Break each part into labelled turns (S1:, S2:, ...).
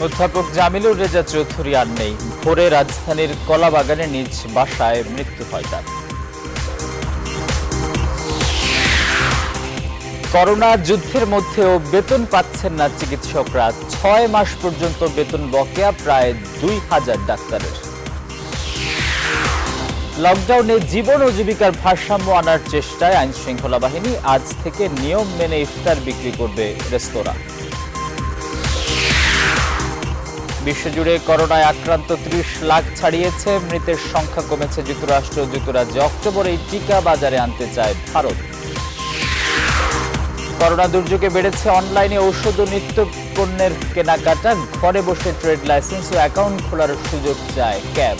S1: অধ্যাপক জামিলুর রেজা চৌধুরী আর নেই। ভোরে রাজধানীর কলাবাগানে নিজ বাসায় মৃত্যু হয় তার। করোনা যুদ্ধের মধ্যেও বেতন পাচ্ছেন না চিকিৎসকরা। ৬ মাস পর্যন্ত বেতন বকেয়া প্রায় ২,০০০ ডাক্তারের। লকডাউনে জীবন ও জীবিকার ভারসাম্য আনার চেষ্টায় আইন শৃঙ্খলা বাহিনী আজ থেকে নিয়ম মেনে ইফতার বিক্রি করবে রেস্তোরাঁ। বিশ্বজুড়ে করোনায় আক্রান্ত ৩০ লাখ ছাড়িয়েছে। মৃতের সংখ্যা কমেছে যুক্তরাষ্ট্র ও যুক্তরাজ্যে। অক্টোবরে টিকা বাজারে আনতে চায় ভারত। করোনা দুর্যোগে বেড়েছে অনলাইনে ঔষধ ও নিত্য পণ্যের কেনাকাটা। ঘরে বসে ট্রেড লাইসেন্স ও অ্যাকাউন্ট খোলার সুযোগ চায় ক্যাব।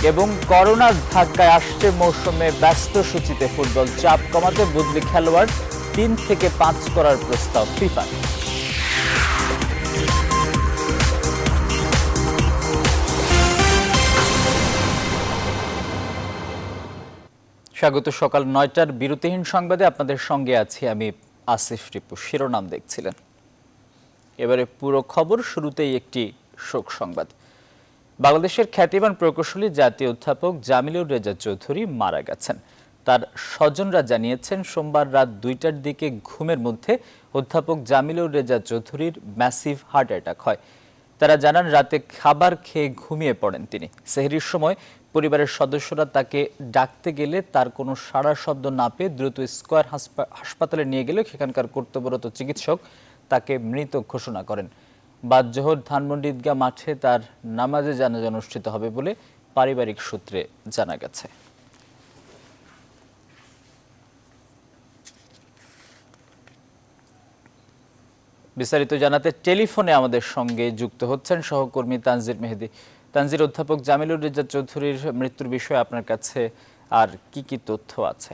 S1: এবং করোনার ধাক্কায় আসছে মৌসুমে ব্যস্ত সূচিতে ফুটবল। চাপ কমাতে বদলি খেলোয়াড় ৩ থেকে ৫ করার প্রস্তাব ফিফার। স্বাগত সকাল ৯টার বিরতিহীন সংবাদে। আপনাদের সঙ্গে আছি আমি আসিফ টিপু। শিরোনাম দেখছিলেন, এবারে পুরো খবর। শুরুতেই একটি শোক সংবাদ। বাংলাদেশের খ্যাতিমান প্রকৌশলী জাতীয় অধ্যাপক জামিলুর রেজা চৌধুরী মারা গেছেন। তার স্বজনরা জানিয়েছেন, সোমবার রাত ২টার দিকে ঘুমের মধ্যে অধ্যাপক জামিলুর রেজা চৌধুরীর ম্যাসিভ হার্ট অ্যাটাক হয়। তারা জানান, রাতে খাবার খেয়ে ঘুমিয়ে পড়েন তিনি। সেহরির সময় পরিবারের সদস্যরা তাকে ডাকতে গেলে তার কোনো সাড়া শব্দ না পেয়ে দ্রুত স্কয়ার হাসপাতালে নিয়ে গেলে সেখানকার কর্তব্যরত চিকিৎসক তাকে মৃত ঘোষণা করেন। বাদ জোহর ধানমন্ডি ঈদগাহ মাঠে তার নামাজে জানাজা অনুষ্ঠিত হবে বলে পারিবারিক সূত্রে জানা গেছে। বিস্তারিত জানাতে টেলিফোনে আমাদের সঙ্গে যুক্ত হচ্ছেন সহকর্মী তানজির মেহেদি। তানজির, অধ্যাপক জামিলুর রেজা চৌধুরীর মৃত্যুর বিষয়ে আপনার কাছে আর কি কি তথ্য আছে?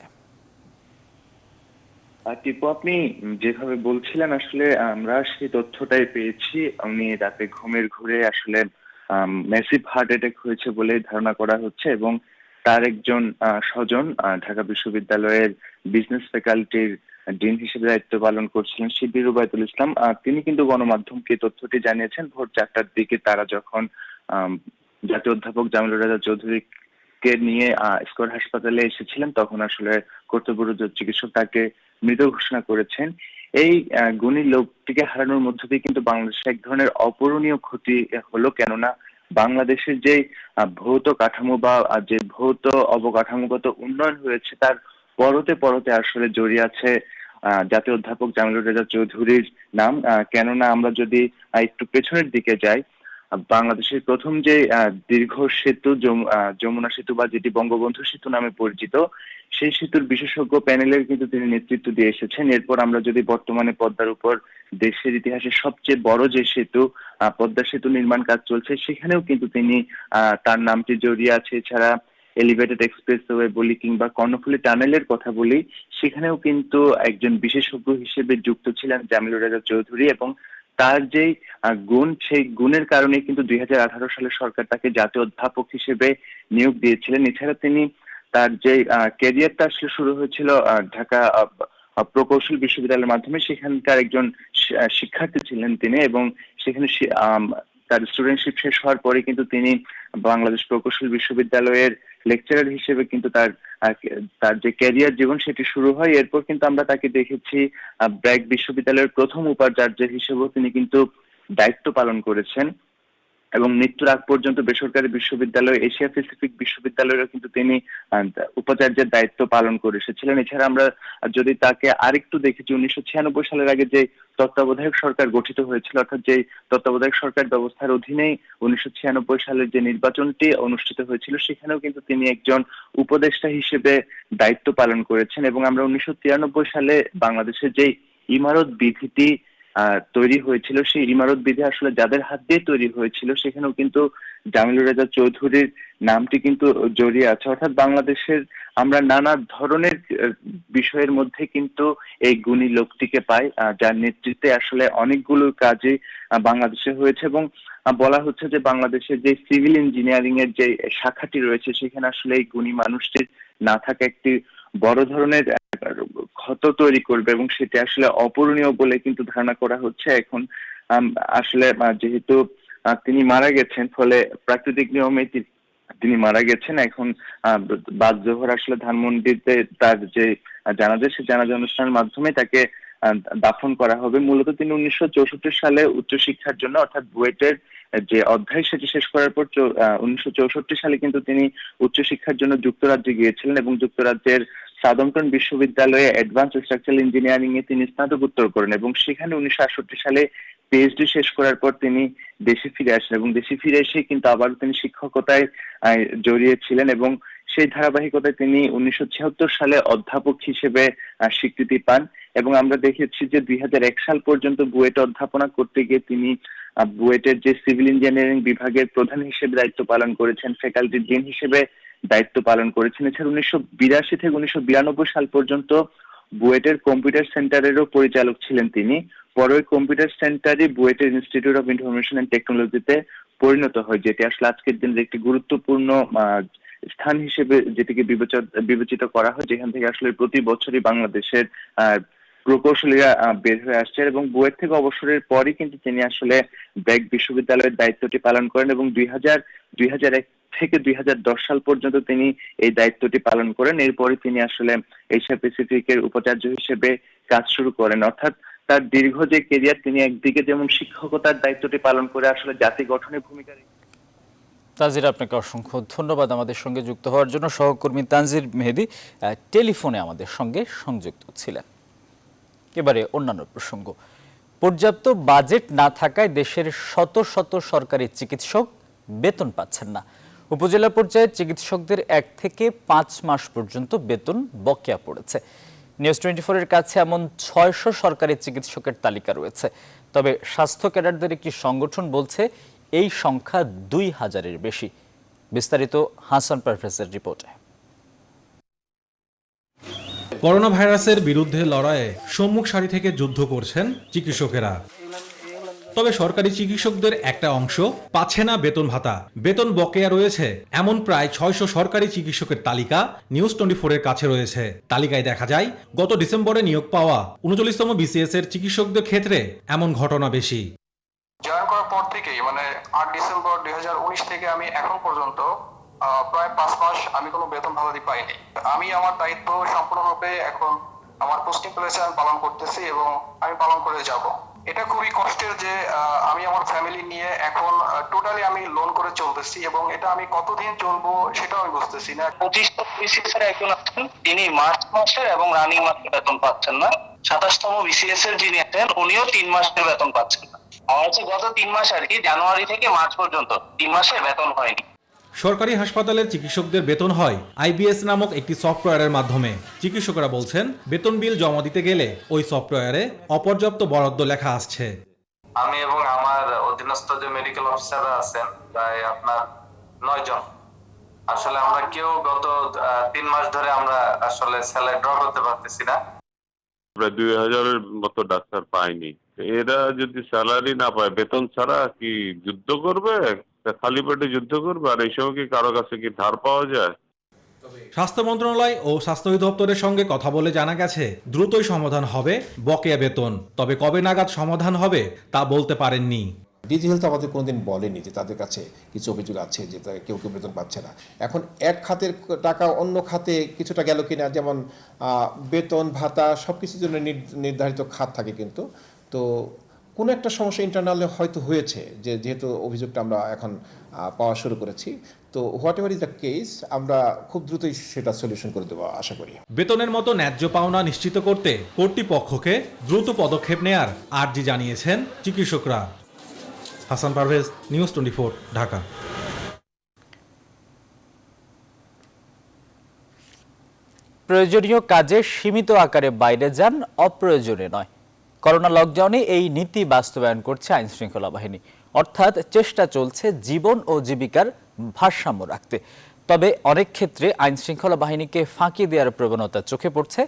S2: টিপু, আপনি যেভাবে বলছিলেন আসলে আমরা সেই তথ্যটাই পেয়েছি। উনি রাতে ঘুমের ঘুরে আসলে ম্যাসিভ হার্ট অ্যাটাক হয়েছে বলে ধারণা করা হচ্ছে এবং তার একজন স্বজন ঢাকা বিশ্ববিদ্যালয়ের বিজনেস ফ্যাকাল্টির ডিন হিসেবে দায়িত্ব পালন করছিলেন শিবির রুবায়তুল ইসলাম। তিনি কিন্তু গণমাধ্যমকে তথ্যটি জানিয়েছেন ভোর ৪টার দিকে তারা যখন জাতীয় অধ্যাপক জামিলুর রেজা চৌধুরীকে নিয়ে স্কয়ার হাসপাতালে এসেছিলেন, তখন আসলে কর্তব্যরত চিকিৎসক তাকে মৃত ঘোষণা করেছেন। এই গুণী লোকটিকে হারানোর মধ্য দিয়ে কিন্তু বাংলাদেশে এক ধরনের অপূরণীয় ক্ষতি হলো। কেননা বাংলাদেশের যে ভৌত কাঠামো বা যে ভৌত অবকাঠামোগত উন্নয়ন হয়েছে তার পরতে পরতে আসলে জড়িয়ে আছে জাতীয় অধ্যাপক জামিলুর রেজা চৌধুরীর নাম। কেননা আমরা যদি একটু পেছনের দিকে যাই, বাংলাদেশের প্রথম যে দীর্ঘ সেতু যমুনা সেতু বা যেটি বঙ্গবন্ধু সেতু নামে পরিচিত, সেই সেতুর বিশেষজ্ঞ প্যানেলের কিন্তু তিনি নেতৃত্ব দিয়ে এসেছেন। এরপর আমরা যদি বর্তমানে পদ্মার উপর দেশের ইতিহাসে সবচেয়ে বড় যে সেতু পদ্মা সেতু নির্মাণ কাজ চলছে, সেখানেও কিন্তু তিনি তার নামটি জড়িয়ে আছে। এছাড়া এলিভেটেড এক্সপ্রেসওয়ে বলি কিংবা কর্ণফুলী টানেলের কথা বলি, সেখানেও কিন্তু একজন বিশেষজ্ঞ হিসেবে যুক্ত ছিলেন জামিলুর রেজা চৌধুরী এবং তার যে গুণ, সেই গুণের কারণে কিন্তু ২০১৮ সালে সরকার তাকে জাতীয় অধ্যাপক হিসেবে নিয়োগ দিয়েছিলেন। এছাড়া তিনি তার যে ক্যারিয়ারটা আসলে শুরু হয়েছিল ঢাকা প্রকৌশল বিশ্ববিদ্যালয়ের মাধ্যমে, সেখানকার একজন শিক্ষার্থী ছিলেন তিনি এবং সেখানে তার স্টুডেন্টশিপ শেষ হওয়ার পরে কিন্তু তিনি বাংলাদেশ প্রকৌশল বিশ্ববিদ্যালয়ের লেকচারার হিসেবে কিন্তু তার যে ক্যারিয়ার জীবন সেটি শুরু হয়। এরপর কিন্তু আমরা তাকে দেখেছি ব্র্যাক বিশ্ববিদ্যালয়ের প্রথম উপাচার্য হিসেবেও তিনি কিন্তু দায়িত্ব পালন করেছেন এবং মৃত্যুর আগ পর্যন্ত বেসরকারি বিশ্ববিদ্যালয় এশিয়া প্যাসিফিক বিশ্ববিদ্যালয়েরও কিন্তু তিনি উপাচার্যের দায়িত্ব পালন করে এসেছিলেন। এছাড়া আমরা যদি তাকে আরেকটু দেখেছি, ১৯৯৬ সালের আগে যে তত্ত্বাবধায়ক সরকার গঠিত হয়েছিল, অর্থাৎ যে তত্ত্বাবধায়ক সরকার ব্যবস্থার অধীনেই ১৯৯৬ সালের যে নির্বাচনটি অনুষ্ঠিত হয়েছিল, সেখানেও কিন্তু তিনি একজন উপদেষ্টা হিসেবে দায়িত্ব পালন করেছেন। এবং আমরা ১৯৯৩ সালে বাংলাদেশের যে ইমারত বিধিটি তৈরি হয়েছিল, সেই ইমারত বিধি আসলে যাদের হাত দিয়ে তৈরি হয়েছিল, সেখানেও কিন্তু জামিলুর রেজা চৌধুরীর নামটি কিন্তু জড়িয়ে আছে। অর্থাৎ বাংলাদেশের আমরা নানা ধরনের বিষয়ের মধ্যে কিন্তু এই গুণী লোকটিকে পাই, যার নেতৃত্বে আসলে অনেকগুলো কাজে বাংলাদেশে হয়েছে। এবং বলা হচ্ছে যে বাংলাদেশের যে সিভিল ইঞ্জিনিয়ারিং এর যে শাখাটি রয়েছে, সেখানে আসলে এই গুণী মানুষটির না থাকা একটি বড় ধরনের ক্ষত তৈরি করবে এবং সেটি আসলে অপূরণীয় বলে কিন্তু ধারণা করা হচ্ছে। এখন আসলে যেহেতু তিনি মারা গেছেন, ফলে প্রাকৃতিক নিয়মে তিনি মারা গেছেন। এখন বাদ জোহর আসলে ধানমন্ডিতে তার যে জানাজা, সে জানাজা অনুষ্ঠানের মাধ্যমে তাকে দাফন করা হবে। মূলত তিনি 1964 সালে উচ্চশিক্ষার জন্য, অর্থাৎ বুয়েটের যে অধ্যায় সেটি শেষ করার পর 1964 সালে কিন্তু তিনি উচ্চশিক্ষার জন্য যুক্তরাজ্যে গিয়েছিলেন এবং যুক্তরাজ্যের সাদাম্পটন বিশ্ববিদ্যালয়ে অ্যাডভান্স স্ট্রাকচারাল ইঞ্জিনিয়ারিং এ তিনি স্নাতকোত্তর করেন এবং সেখানে 1968 সালে পিএইচডি শেষ করার পর তিনি দেশে ফিরে আসেন এবং দেশে ফিরে এসে কিন্তু আবার তিনি শিক্ষকতায় জড়িয়েছিলেন এবং সেই ধারাবাহিকতায় তিনি 1976 সালে অধ্যাপক হিসেবে স্বীকৃতি পান এবং আমরা দেখেছি যে 2001 সাল পর্যন্ত বুয়েটে অধ্যাপনা করতে গিয়ে তিনি বুয়েটের যে সিভিল ইঞ্জিনিয়ারিং বিভাগের প্রধান হিসেবে দায়িত্ব পালন করেছেন, ফ্যাকাল্টি ডিন হিসেবে দায়িত্ব পালন করেছেন। এছাড়া 1982 থেকে 1992 সাল পর্যন্ত বুয়েটের কম্পিউটার সেন্টারেরও পরিচালক ছিলেন তিনি। পরে ওই কম্পিউটার সেন্টারই বুয়েটের ইনস্টিটিউট অফ ইনফরমেশন অ্যান্ড টেকনোলজিতে পরিণত হয়, যেটি আসলে আজকের দিনের একটি গুরুত্বপূর্ণ স্থান হিসেবে যেটিকে বিবেচিত করা হয়, যেখান থেকে আসলে প্রতি বছরই বাংলাদেশের প্রকৌশলীরা বের হয়ে আসছে এবং বুয়েট থেকে অবসরের পরই কিন্তু তিনি আসলে ব্র্যাক বিশ্ববিদ্যালয়ের দায়িত্বটি পালন করেন এবং 2001 থেকে 2010 সাল পর্যন্ত তিনি এই দায়িত্বটি পালন করেন। এরপরে তিনি আসলে এশিয়া প্যাসিফিকের উপাচার্য হিসেবে কাজ শুরু করেন। অর্থাৎ তার দীর্ঘ যে কেরিয়ার, তিনি একদিকে যেমন শিক্ষকতার দায়িত্বটি পালন করে আসলে জাতি গঠনে ভূমিকা রেখেছেন।
S1: তানজির, আপনাকে অসংখ্য ধন্যবাদ আমাদের সঙ্গে যুক্ত হওয়ার জন্য। সহকর্মী তানজির মেহেদি টেলিফোনে আমাদের সঙ্গে সংযুক্ত ছিলেন। এবারে অন্যান্য প্রসঙ্গ। পর্যাপ্ত বাজেট না থাকায় দেশের শত শত সরকারি চিকিৎসক বেতন পাচ্ছেন না। উপজেলা পর্যায়ে চিকিৎসকদের 1 থেকে 5 মাস পর্যন্ত বেতন বকেয়া পড়েছে। নিউজ 24 এর কাছে এমন 600 সরকারি চিকিৎসকের তালিকা রয়েছে। তবে স্বাস্থ্য ক্যাডারদের একটি সংগঠন বলছে এই সংখ্যা 2000-এর বেশি। বিস্তারিত হাসান পারভেজের রিপোর্টে।
S3: করোনা ভাইরাসের বিরুদ্ধে লড়াইয়ে সম্মুখ সারি থেকে যুদ্ধ করছেন চিকিৎসকেরা। তবে সরকারি চিকিৎসকদের একটা অংশ পাচ্ছে না বেতন ভাতা। বেতন বকেয়া রয়েছে এমন প্রায় 600 সরকারি চিকিৎসকের তালিকা নিউজ 24 এর কাছে রয়েছে। তালিকায় দেখা যায় গত ডিসেম্বরে নিয়োগ পাওয়া 39তম বিসিএস এর চিকিৎসকদের ক্ষেত্রে এমন ঘটনা বেশি।
S4: জয়েন করার পর থেকেই 8 ডিসেম্বর 2019 থেকে আমি এখন পর্যন্ত প্রায় 5 মাস আমি কোনো বেতন ভাতাদি পাইনি। আমি আমার দায়িত্ব সম্পূর্ণরূপে এখন আমার পোস্টিং প্লেসে আমি পালন করতেছি এবং আমি পালন করে যাব। এটা খুবই কষ্টের যে আমি আমার ফ্যামিলি নিয়ে এখন টোটালি আমি লোন করে চলতেছি এবং এটা আমি কতদিন চলবো সেটাও আমি বুঝতেছি না।
S5: 25তম বিসিএস এর একজন আছেন, তিনি মার্চ মাসের এবং রানিং মাসের বেতন পাচ্ছেন না। 27তম বিসিএস এর যিনি আছেন উনিও 3 মাসের বেতন পাচ্ছেন না। আমার হচ্ছে গত 3 মাস আর কি, জানুয়ারি থেকে মার্চ পর্যন্ত 3 মাসের বেতন হয়নি।
S3: সরকারি হাসপাতালের চিকিৎসকদের বেতন হয় আইবিএস নামক একটি সফটওয়্যারের মাধ্যমে। চিকিৎসকরা বলছেন বেতন বিল জমা দিতে গেলে ওই সফটওয়্যারে অপর্যাপ্ত বরাদ্দ লেখা আসছে।
S4: আমি এবং আমার অধীনস্থ যে মেডিকেল অফিসাররা আছেন প্রায় আপনার 9 জন, আসলে আমরা কেউ গত 3 মাস ধরে আমরা আসলে স্যালারি ড্র করতে পারতেছি না।
S6: প্রায় 2000-এর মতো ডাক্তার পায়নি। এরা যদি স্যালারি না পায়, বেতন ছাড়া কি যুদ্ধ করবে? খালি পেটে যুদ্ধ করবে? আর এই সময় কি কারো কাছে কি ধার পাওয়া যায়?
S3: স্বাস্থ্য মন্ত্রণালয় ও স্বাস্থ্য অধিদপ্তরের সঙ্গে কথা বলে জানা গেছে দ্রুতই সমাধান হবে বকেয়া বেতন। তবে কবে নাগাদ সমাধান হবে তা বলতে পারেননি।
S7: ডিজি হেলথ আমাদের কোনোদিন বলেনি যে তাদের কাছে কিছু অভিযোগ আছে যে কেউ কেউ বেতন পাচ্ছে না। এখন এক খাতের টাকা অন্য খাতে কিছুটা গেল কিনা, যেমন বেতন ভাতা সব কিছুর জন্য নির্ধারিত খাত থাকে, কিন্তু তো কোনো একটা সমস্যা ইন্টারনালে হয়তো হয়েছে, যে যেহেতু অভিযোগটা আমরা এখন পাওয়া শুরু করেছি, তো what ever is the case আমরা খুব দ্রুতই সেটা সলিউশন করে দেবো আশা করি।
S3: বেতনের মতো ন্যায্য পাওনা নিশ্চিত করতে কর্তৃপক্ষকে দ্রুত পদক্ষেপ নেয়ার আর্জি জানিয়েছেন চিকিৎসকরা। হাসান পারভেজ, নিউজ 24, ঢাকা।
S1: প্রয়োজনীয় কাজে সীমিত আকারে বাইরে যান, অপ্রয়োজনে নয়। করোনা লকডাউনে এই নীতি বাস্তবায়ন করছে আইনশৃঙ্খলা বাহিনী। অর্থাৎ চেষ্টা চলছে জীবন ও জীবিকার ভারসাম্য রাখতে। তবে অনেক ক্ষেত্রে আইনশৃঙ্খলা বাহিনীকে ফাঁকি দেওয়ার প্রবণতা চোখে পড়ছে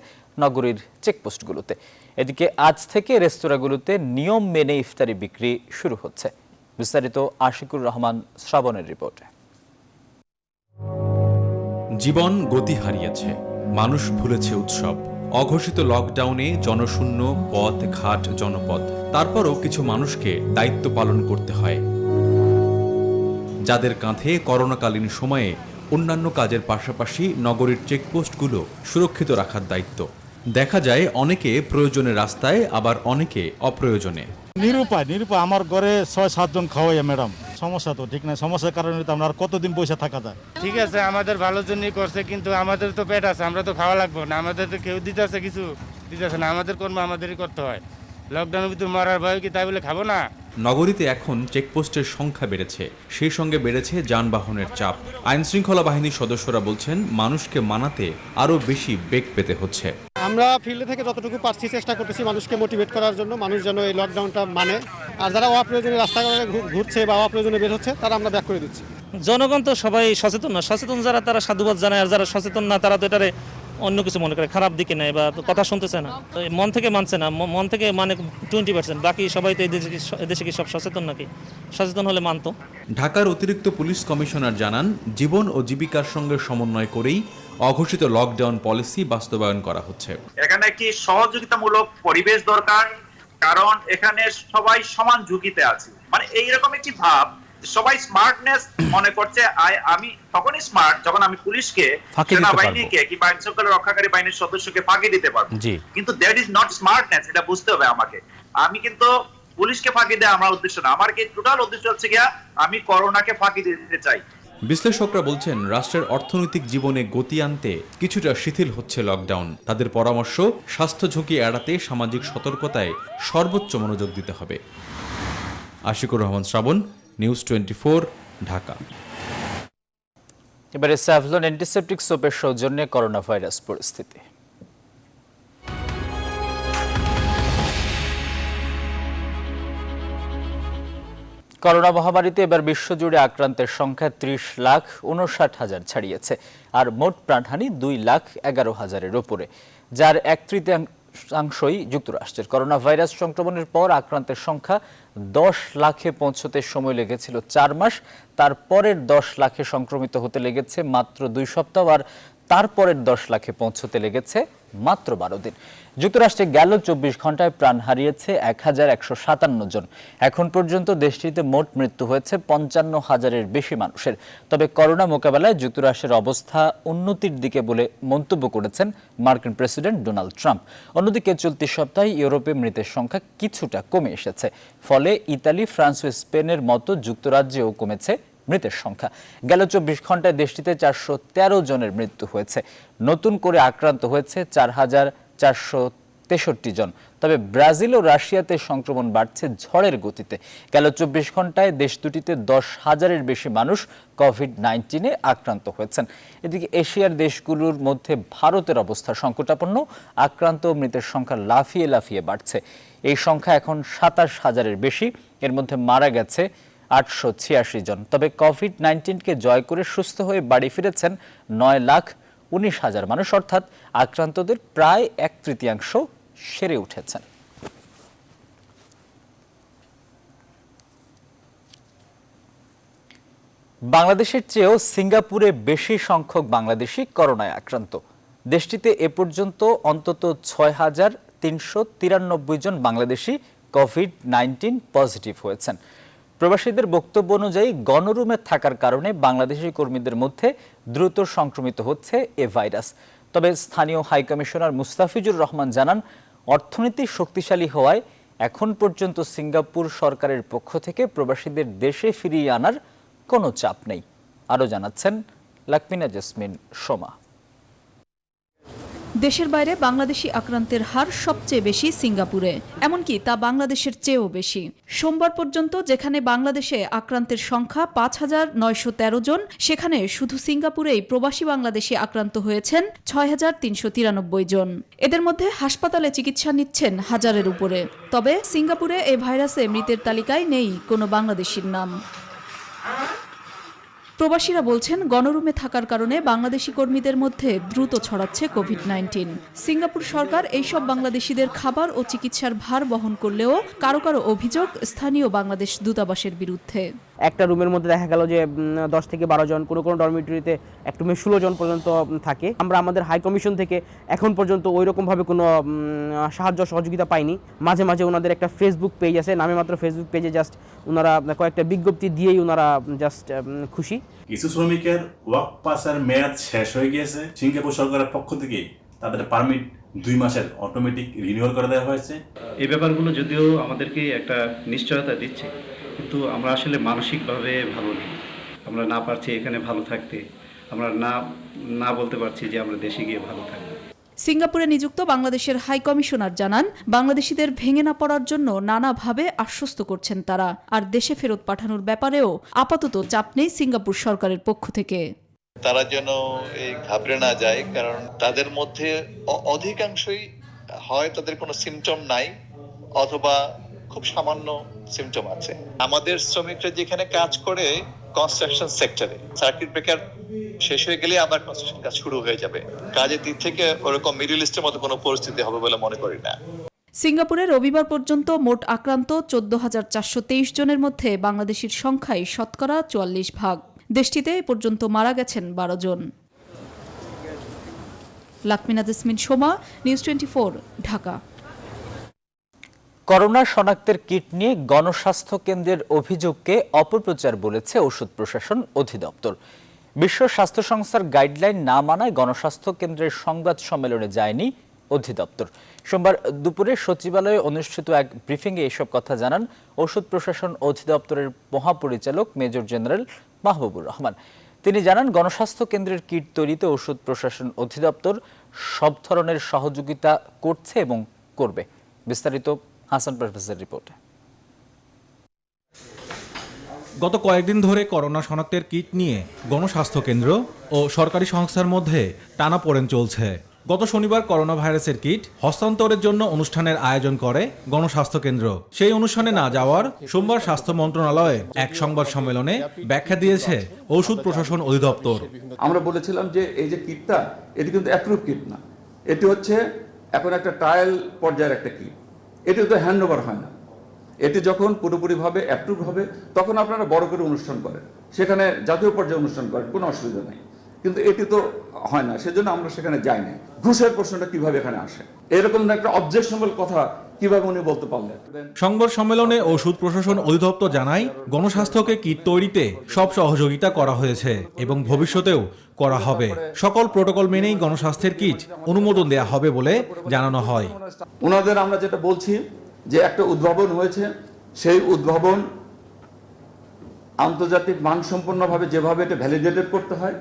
S1: নগরীর চেকপোস্টগুলোতে। এদিকে আজ থেকে রেস্তোরাঁগুলোতে নিয়ম মেনে ইফতারি বিক্রি শুরু হচ্ছে। বিস্তারিত আশিকুর রহমান শ্রাবণের রিপোর্টে।
S8: জীবন গতি হারিয়েছে, মানুষ ভুলেছে উৎসব।
S3: অঘোষিত লকডাউনে জনশূন্য পথ ঘাট জনপদ, তারপরও কিছু মানুষকে দায়িত্ব পালন করতে হয়, যাদের কাঁধে করোনাকালীন সময়ে অন্যান্য কাজের পাশাপাশি নগরীর চেকপোস্টগুলো সুরক্ষিত রাখার দায়িত্ব। দেখা যায় অনেকে প্রয়োজনে রাস্তায়, আবার অনেকে অপ্রয়োজনে।
S8: নিরুপায় আমার ঘরে 6-7 জন খাওয়াই ম্যাডাম। সমস্যা তো ঠিক না, সমস্যার কারণে তো আমরা আর কতদিন পয়সা থাকা যায়।
S9: ঠিক আছে, আমাদের ভালোর জন্যই করছে, কিন্তু আমাদের তো পেট আছে, আমরা তো খাওয়া লাগবো না। আমাদের তো কেউ দিতেছে, কিছু দিতেছে না। আমাদের কর্ম আমাদেরই করতে হয়। লকডাউনের ভিতরে মরার ভয় কি তাই বলে খাবো না?
S3: নগরীতে এখন চেকপোস্টের সংখ্যা বেড়েছে, সেই সঙ্গে বেড়েছে যানবাহনের চাপ। আইনশৃঙ্খলা বাহিনীর সদস্যরা বলছেন মানুষকে মানাতে আরও বেশি বেগ পেতে হচ্ছে।
S10: আমরা ফিল্ডে থেকে যতটুকু পারছি চেষ্টা করতেছি মানুষকে মোটিভেট করার জন্য, মানুষ যেন এই লকডাউনটা মানে। আর যারা অপ্রয়োজনীয় রাস্তাঘাটে ঘুরছে বা অপ্রয়োজনে বের হচ্ছে তারা আমরা ব্যাক করে দিচ্ছি।
S11: জনগণ তো সবাই সচেতন না, সচেতন যারা তারা সাধুবাদ জানায়, আর যারা সচেতন না তারা তো এটারে অন্য কিছু মনে করে, খারাপ দিকে নেয় বা কথা শুনতেছে না, মন থেকে মানছে না। মন থেকে মানে 20%, বাকি সবাই তো এদেশে কি সব সচেতন নাকি? সচেতন হলে মানতো।
S3: ঢাকার অতিরিক্ত পুলিশ কমিশনার জানান, জীবন ও জীবিকার সঙ্গে সমন্বয় করেই অঘোষিত লকডাউন পলিসি বাস্তবায়ন করা হচ্ছে।
S12: এখানে একটি সহযোগিতামূলক পরিবেশ দরকার, কারণ এখানে সবাই সমান ঝুঁকিতে আছে। মানে এইরকম একটি ভাব, সবাই স্মার্টনেস মনে করছে। আমি তখনই স্মার্ট যখন আমি পুলিশকে, সেনাবাহিনীকে কিংবা আইন শৃঙ্খলা রক্ষাকারী বাহিনীর সদস্যকে ফাঁকি দিতে পারবো। কিন্তু দ্যাট ইজ নট স্মার্টনেস, এটা বুঝতে হবে আমাকে। আমি কিন্তু পুলিশকে ফাঁকি দেওয়া আমার উদ্দেশ্য না, আমার কি টোটাল উদ্দেশ্য হচ্ছে গিয়া আমি করোনাকে ফাঁকি দিতে চাই।
S3: বিশ্লেষকরা বলছেন, রাষ্ট্রের অর্থনৈতিক জীবনে গতি আনতে কিছুটা শিথিল হচ্ছে লকডাউন। তাদের পরামর্শ, স্বাস্থ্য ঝুঁকি এড়াতে সামাজিক সতর্কতায় সর্বোচ্চ মনোযোগ দিতে হবে। আশিকুর রহমান শ্রাবণ, নিউজ 24, ঢাকা।
S1: এবারে স্যাভলন অ্যান্টিসেপটিক সোপের সৌজন্যে করোনা ভাইরাস পরিস্থিতি। করোনা মহামারীতে এবার বিশ্বজুড়ে আক্রান্তের সংখ্যা 30,59,000 ছাড়িয়েছে, আর মোট প্রাণহানি 2,11,000-এর উপরে, যার 1/3 যুক্তরাষ্ট্রের। করোনা ভাইরাস সংক্রমণের পর আক্রান্তের সংখ্যা 10 লাখে পৌঁছতে সময় লেগেছিল 4 মাস, তারপরের 10 লাখে সংক্রমিত হতে লেগেছে মাত্র 2 সপ্তাহ, আর তারপরের 10 লাখে পৌঁছতে লেগেছে মাত্র 12 দিন। যুক্তরাষ্ট্রে গেল 24 ঘন্টায় প্রাণ হারিয়েছে 1157 জন। এখন পর্যন্ত দেশটিতে মোট মৃত্যু হয়েছে 55,000-এর বেশি মানুষের। তবে করোনা মোকাবেলায় যুক্তরাষ্ট্রের অবস্থা উন্নতির দিকে বলে মন্তব্য করেছেন মার্কিন প্রেসিডেন্ট ডোনাল্ড ট্রাম্প। অন্যদিকে চলতি সপ্তাহে ইউরোপে মৃতের সংখ্যা কিছুটা কমে এসেছে, ফলে ইতালি, ফ্রান্স ও স্পেনের মতো যুক্তরাজ্যেও কমেছে মৃতের সংখ্যা। গেল 24 ঘন্টায় দেশটিতে 413 জনের মৃত্যু হয়েছে। নতুন করে আক্রান্ত হয়েছে 4,463 জন। তবে ব্রাজিল ও রাশিয়াতে সংক্রমণ বাড়ছে ঝড়ের গতিতে। গেল 24 ঘন্টায় দেশ দুটিতে 10,000-এর বেশি মানুষ কোভিড-19-এ আক্রান্ত হয়েছেন। এদিকে এশিয়ার দেশগুলোর মধ্যে ভারতের অবস্থা সংকটাপন্ন। আক্রান্ত ও মৃতের সংখ্যা লাফিয়ে লাফিয়ে বাড়ছে। এই সংখ্যা এখন 27,000-এর বেশি। এর মধ্যে মারা গেছে 886 জন। তবে কোভিড-19-কে জয় করে সুস্থ হয়ে বাড়ি ফিরেছেন 9,19,000 মানুষ, অর্থাৎ আক্রান্তদের প্রায় 1/3 সেরে উঠেছেন। বাংলাদেশের চেয়েও সিঙ্গাপুরে বেশি সংখ্যক বাংলাদেশি করোনায় আক্রান্ত। দেশটিতে এ পর্যন্ত অন্তত 6,393 জন বাংলাদেশি কোভিড-19 পজিটিভ হয়েছেন। প্রবাসীদের বক্তব্য অনুযায়ী গণরুমে থাকার কারণে বাংলাদেশি কর্মীদের মধ্যে দ্রুত সংক্রমিত হচ্ছে এ ভাইরাস। তবে স্থানীয় হাইকমিশনার মুস্তাফিজুর রহমান জানান, অর্থনীতি শক্তিশালী হওয়ায় এখন পর্যন্ত সিঙ্গাপুর সরকারের পক্ষ থেকে প্রবাসীদের দেশে ফিরিয়ে আনার কোনো চাপ নেই। আরও জানাচ্ছেন লাকমিনা জেসমিন সোমা।
S13: দেশের বাইরে বাংলাদেশি আক্রান্তের হার সবচেয়ে বেশি সিঙ্গাপুরে, এমনকি তা বাংলাদেশের চেয়েও বেশি। সোমবার পর্যন্ত যেখানে বাংলাদেশে আক্রান্তের সংখ্যা 5,913 জন, সেখানে শুধু সিঙ্গাপুরেই প্রবাসী বাংলাদেশি আক্রান্ত হয়েছেন 6,393 জন। এদের মধ্যে হাসপাতালে চিকিৎসা নিচ্ছেন 1000-এর উপরে। তবে সিঙ্গাপুরে এই ভাইরাসে মৃতের তালিকায় নেই কোনো বাংলাদেশির নাম। প্রবাসীরা বলছেন, গণরুমে থাকার কারণে বাংলাদেশি কর্মীদের মধ্যে দ্রুত ছড়াচ্ছে কোভিড-19। সিঙ্গাপুর সরকার এইসব বাংলাদেশিদের খাবার ও চিকিৎসার ভার বহন করলেও কারো কারো অভিযোগ স্থানীয় বাংলাদেশ দূতাবাসের বিরুদ্ধে।
S14: একটা রুমের মধ্যে দেখা গেল যে 10 থেকে 12 জন, কোনো কোনো ডরমিটরিতে এক রুমে 16 জন পর্যন্ত থাকে। আমরা আমাদের হাই কমিশন থেকে এখন পর্যন্ত ওই রকমভাবে কোনো সাহায্য সহযোগিতা পাইনি। মাঝে মাঝে ওনাদের একটা ফেসবুক পেজ আছে, নামে মাত্র ফেসবুক পেজে জাস্ট ওনারা কয়েকটা বিজ্ঞপ্তি দিয়েই ওনারা জাস্ট খুশি।
S15: কিছু শ্রমিকের ওয়ার্ক পাসের মেয়াদ শেষ হয়ে গিয়েছে, সিঙ্গাপুর সরকারের পক্ষ থেকে তাদের পারমিট 2 মাসের অটোমেটিক রিনিউয়াল করে দেওয়া হয়েছে।
S16: এই ব্যাপারগুলো যদিও আমাদেরকে একটা নিশ্চয়তা দিচ্ছে, কিন্তু আমরা আসলে মানসিকভাবে ভালো নেই। আমরা না পারছি এখানে ভালো থাকতে, আমরা না বলতে পারছি যে আমরা দেশে গিয়ে ভালো থাকবো।
S13: সিঙ্গাপুরে নিযুক্ত বাংলাদেশের হাই কমিশনার জানান, বাংলাদেশিদের ভেঙে না পড়ার জন্য নানাভাবে আশ্বস্ত করছেন তারা। আর দেশে ফেরত পাঠানোর ব্যাপারেও আপাতত চাপ নেই সিঙ্গাপুর সরকারের পক্ষ থেকে।
S17: তারা যেন এই ঘাবড়ে না যায়, কারণ তাদের মধ্যে অধিকাংশই হয় তাদের কোনো সিমটম নাই অথবা খুব সামান্য সিমটম আছে। আমাদের শ্রমিকরা যেখানে কাজ করে কনস্ট্রাকশন সেক্টরে, সার্কিট ব্রেকার শেষ হয়ে গেলে আবার কনস্ট্রাকশন কাজ শুরু হয়ে যাবে। কাজের দিক থেকে ওরকম মিডল ইস্টের মতো কোনো পরিস্থিতি হবে বলে মনে করি না।
S13: সিঙ্গাপুরে রবিবার পর্যন্ত মোট আক্রান্ত 14,423 জনের মধ্যে বাংলাদেশির সংখ্যাই শতকরা 44%। দেশটিতে এ পর্যন্ত মারা গেছেন 12 জন। লাকমিনা জেসমিন সোমা, নিউজ 24, ঢাকা।
S1: করোনা শনাক্তের কিট নিয়ে গণস্বাস্থ্য কেন্দ্রের অভিযোগকে অপপ্রচার বলেছে ওষুধ প্রশাসন অধিদপ্তর। বিশ্ব স্বাস্থ্য সংস্থার গাইডলাইন না মানায় গণস্বাস্থ্য কেন্দ্রের সংবাদ সম্মেলনে যায়নি অধিদপ্তর। সোমবার দুপুরে সচিবালয়ে অনুষ্ঠিত এক ব্রিফিংয়ে এসব কথা জানান ওষুধ প্রশাসন অধিদপ্তরের মহাপরিচালক মেজর জেনারেল মাহবুবুর রহমান। তিনি জানান, গণস্বাস্থ্য কেন্দ্রের কিট তৈরিতে ওষুধ প্রশাসন অধিদপ্তর সব ধরনের সহযোগিতা করছে এবং করবে। বিস্তারিত হাসান পারভেজের রিপোর্টে।
S3: গত কয়েকদিন ধরে করোনা শনাক্তের কিট নিয়ে গণস্বাস্থ্য কেন্দ্র ও সরকারি সংস্থার মধ্যে টানাপোড়েন চলছে। গত শনিবার করোনা ভাইরাসের কিট হস্তান্তরের জন্য অনুষ্ঠানের আয়োজন করে গণস্বাস্থ্য কেন্দ্র। সেই অনুষ্ঠানে না যাওয়ার সোমবার স্বাস্থ্য মন্ত্রণালয়ে এক সংবাদ সম্মেলনে ব্যাখ্যা দিয়েছে ওষুধ প্রশাসন অধিদপ্তর।
S18: আমরা বলেছিলাম যে এই যে কিটটা, এটি কিন্তু অ্যাপ্রুভ কিট না, এটি হচ্ছে এখন একটা ট্রায়াল পর্যায়ের একটা কিট। এটি তো হ্যান্ড ওভার হয় না। এটি যখন পুরোপুরিভাবে অ্যাপ্রুভ হবে তখন আপনারা বড় করে অনুষ্ঠান করেন, সেখানে জাতীয় পর্যায়ে অনুষ্ঠান করেন, কোনো অসুবিধা নেই। কিন্তু এটি তো হয় না, সেজন্য আমরা সেখানে যাই না। ঘুষের প্রশ্নটা কিভাবে এখানে আসে, এরকম একটা অবজেকশনাবল কথা কিভাবে উনি বলতে পারলেন?
S3: সংবাদ সম্মেলনে ওষুধ প্রশাসন অধিদপ্তর জানায়, গণস্বাস্থ্যকে কিট তৈরিতে সব সহযোগিতা করা হয়েছে এবং ভবিষ্যতেও করা হবে। সকল প্রোটোকল মেনেই গণস্বাস্থ্যের কিট অনুমোদন দেয়া হবে বলে জানানো হয়।
S18: ওনাদের আমরা যেটা বলছি যে একটা উদ্ভাবন হয়েছে, সেই উদ্ভাবন আন্তর্জাতিক মানসম্পন্নভাবে যেভাবে এটা ভ্যালিডেটেড করতে হয়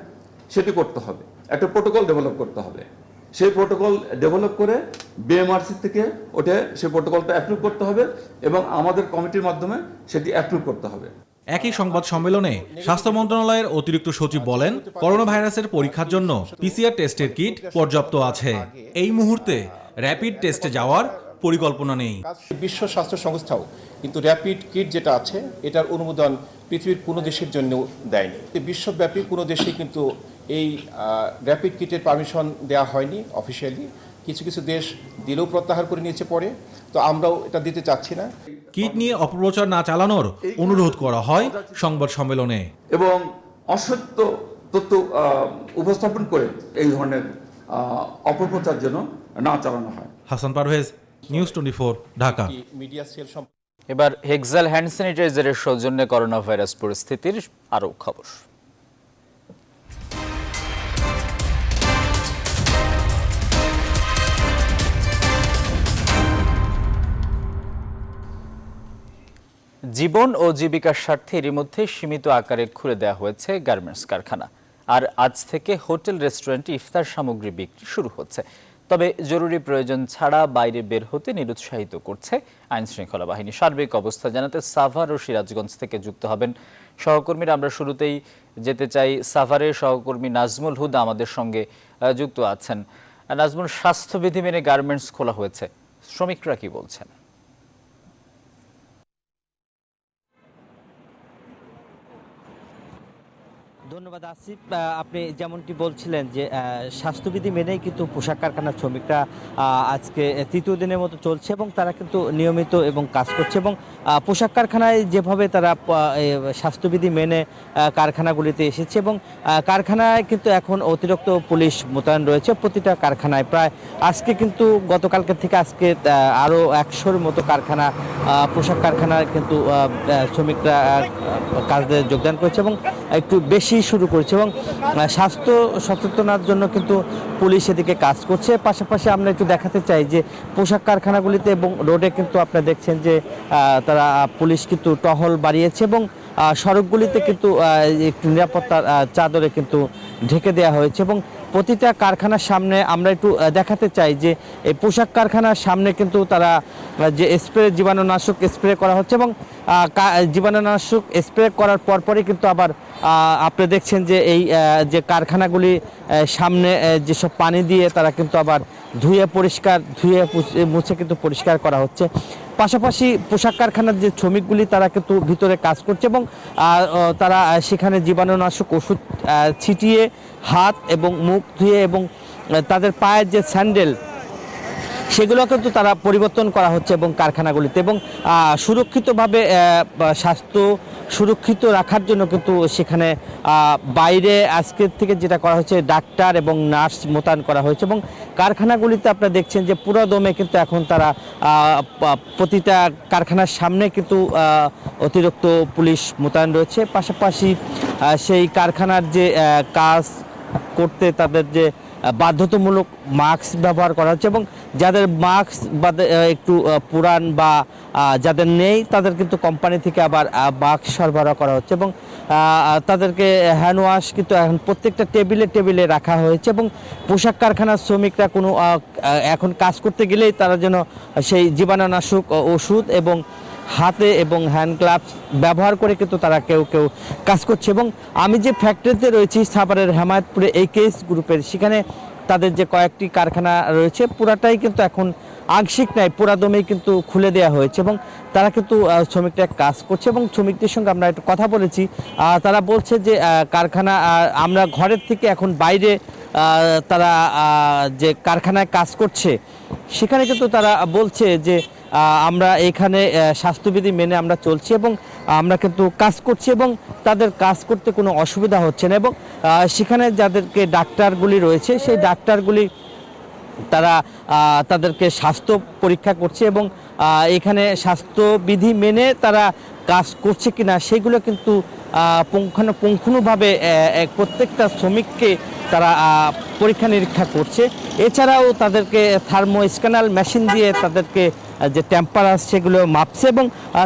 S18: সেটি করতে হবে। একটা প্রোটোকল ডেভেলপ করতে হবে। সেই প্রোটোকল ডেভেলপ করে বিএমআরসি থেকে ওটা সেই প্রোটোকলটা অ্যাপ্রুভ করতে হবে এবং আমাদের কমিটির মাধ্যমে সেটি অ্যাপ্রুভ করতে হবে।
S3: একই সংবাদ সম্মেলনে স্বাস্থ্য মন্ত্রণালয়ের অতিরিক্ত সচিব বলেন, করোনা ভাইরাসের পরীক্ষার জন্য পিসিআর টেস্টের কিট পর্যাপ্ত আছে। এই মুহূর্তে র্যাপিড টেস্টে যাওয়ার পরিকল্পনা নেই।
S7: বিশ্ব স্বাস্থ্য সংস্থাও কিন্তু র্যাপিড কিট যেটা আছে এটার অনুমোদন পৃথিবীর কোনো দেশের জন্য দেয়নি। বিশ্বব্যাপী কোনো দেশে কিন্তু এই র্যাপিড কিটের পারমিশন দেওয়া হয়নি অফিসিয়ালি। কিছু কিছু দেশ দিলেও প্রত্যাহার করে নিয়েছে পরে, তো আমরাও এটা দিতে চাচ্ছি না।
S3: কিট নিয়ে অপপ্রচার না চালানোর অনুরোধ করা হয় সংবাদ সম্মেলনে
S18: এবং অসত্য তথ্য উপস্থাপন করে এই ধরনের অপপ্রচার যেন না চালানো হয়।
S3: হাসান পারভেজ, নিউজ 24, ঢাকা।
S1: এবার হেক্সাল হ্যান্ড স্যানিটাইজারের সৌজন্যে করোনা ভাইরাস পরিস্থিতির আরও খবর। জীবন ও জীবিকার স্বার্থে এরই মধ্যে সীমিত আকারে খুলে দেওয়া হয়েছে গার্মেন্টস কারখানা। আর আজ থেকে হোটেল রেস্টুরেন্টে ইফতার সামগ্রী বিক্রি শুরু হচ্ছে। তবে জরুরি প্রয়োজন ছাড়া বাইরে বের হতে নিরুৎসাহিত করছে আইন শৃঙ্খলা বাহিনী। সার্বিক অবস্থা জানাতে সাভার ও সিরাজগঞ্জ থেকে যুক্ত হবেন সহকর্মীরা। আমরা শুরুতেই যেতে চাই সাভারের সহকর্মী নাজমুল হুদা আমাদের সঙ্গে যুক্ত আছেন। নাজমুল, স্বাস্থ্যবিধি মেনে গার্মেন্টস খোলা হয়েছে, শ্রমিকরা কি বলছেন?
S19: ধন্যবাদ আসিফ। আপনি যেমনটি বলছিলেন যে স্বাস্থ্যবিধি মেনেই কিন্তু পোশাক কারখানার শ্রমিকরা আজকে তৃতীয় দিনের মতো চলছে এবং তারা কিন্তু নিয়মিত এবং কাজ করছে এবং পোশাক কারখানায় যেভাবে তারা স্বাস্থ্যবিধি মেনে কারখানাগুলিতে এসেছে এবং কারখানায় কিন্তু এখন অতিরিক্ত পুলিশ মোতায়েন রয়েছে প্রতিটা কারখানায়। প্রায় আজকে কিন্তু গতকালকে থেকে আজকে আরও 100-র মতো কারখানা পোশাক কারখানায় কিন্তু শ্রমিকরা কাজে যোগদান করেছে এবং একটু বেশি শুরু করেছে এবং স্বাস্থ্য সচেতনার জন্য কিন্তু পুলিশ এদিকে কাজ করছে। পাশাপাশি আমরা একটু দেখাতে চাই যে পোশাক কারখানাগুলিতে এবং রোডে কিন্তু আপনারা দেখছেন যে তারা পুলিশ কিন্তু টহল বাড়িয়েছে এবং সড়কগুলিতে কিন্তু একটু নিরাপত্তার চাদরে কিন্তু ঢেকে দেওয়া হয়েছে এবং প্রতিটা কারখানার সামনে আমরা একটু দেখাতে চাই যে এই পোশাক কারখানার সামনে কিন্তু তারা যে স্প্রে জীবাণুনাশক স্প্রে করা হচ্ছে এবং জীবাণুনাশক স্প্রে করার পরপরই কিন্তু আবার আপনি দেখছেন যে এই যে কারখানাগুলি সামনে যেসব পানি দিয়ে তারা কিন্তু আবার ধুয়ে মুছে কিন্তু পরিষ্কার করা হচ্ছে। পাশাপাশি পোশাক কারখানার যে শ্রমিকগুলি তারা কিন্তু ভিতরে কাজ করছে এবং তারা সেখানে জীবাণুনাশক ওষুধ ছিটিয়ে হাত এবং মুখ ধুয়ে এবং তাদের পায়ের যে স্যান্ডেল সেগুলো কিন্তু তারা পরিবর্তন করা হচ্ছে এবং কারখানাগুলিতে এবং সুরক্ষিতভাবে স্বাস্থ্য সুরক্ষিত রাখার জন্য কিন্তু সেখানে বাইরে আজকের থেকে যেটা করা হচ্ছে ডাক্তার এবং নার্স মোতায়েন করা হয়েছে এবং কারখানাগুলিতে আপনারা দেখছেন যে পুরো দমে কিন্তু এখন তারা প্রতিটা কারখানার সামনে কিন্তু অতিরিক্ত পুলিশ মোতায়েন রয়েছে। পাশাপাশি সেই কারখানার যে কাজ করতে তাদের যে বাধ্যতামূলক মাস্ক ব্যবহার করা হচ্ছে এবং যাদের মাস্ক বা একটু পুরান বা যাদের নেই তাদের কিন্তু কোম্পানি থেকে আবার মাস্ক সরবরাহ করা হচ্ছে এবং তাদেরকে হ্যান্ড ওয়াশ কিন্তু এখন প্রত্যেকটা টেবিলে রাখা হয়েছে এবং পোশাক কারখানার শ্রমিকরা কোনো এখন কাজ করতে গেলেই তারা যেন সেই জীবাণুনাশক ওষুধ এবং হাতে এবং হ্যান্ড গ্লাভস ব্যবহার করে কিন্তু তারা কেউ কাজ করছে এবং আমি যে ফ্যাক্টরিতে রয়েছি সাভারের হেমায়তপুরে এইকেএস গ্রুপের, সেখানে তাদের যে কয়েকটি কারখানা রয়েছে পুরাটাই কিন্তু এখন আংশিক নাই পুরাদমেই কিন্তু খুলে দেওয়া হয়েছে এবং তারা কিন্তু শ্রমিকরা কাজ করছে এবং শ্রমিকদের সঙ্গে আমরা একটু কথা বলেছি। তারা বলছে যে কারখানা আমরা ঘরের থেকে এখন বাইরে তারা যে কারখানায় কাজ করছে সেখানে কিন্তু তারা বলছে যে আমরা এখানে স্বাস্থ্যবিধি মেনে আমরা চলছি এবং আমরা কিন্তু কাজ করছি এবং তাদের কাজ করতে কোনো অসুবিধা হচ্ছে না এবং সেখানে যাদেরকে ডাক্তারগুলি রয়েছে সেই ডাক্তারগুলি তারা তাদেরকে স্বাস্থ্য পরীক্ষা করছে এবং এখানে স্বাস্থ্যবিধি মেনে তারা কাজ করছে কিনা সেগুলো কিন্তু পুঙ্খানুপুঙ্খভাবে প্রত্যেকটা শ্রমিককে তারা পরীক্ষা নিরীক্ষা করছে। এছাড়াও তাদেরকে থার্মো স্ক্যানার মেশিন দিয়ে তাদেরকে যে টেম্পারেচার সেগুলো মাপছে এবং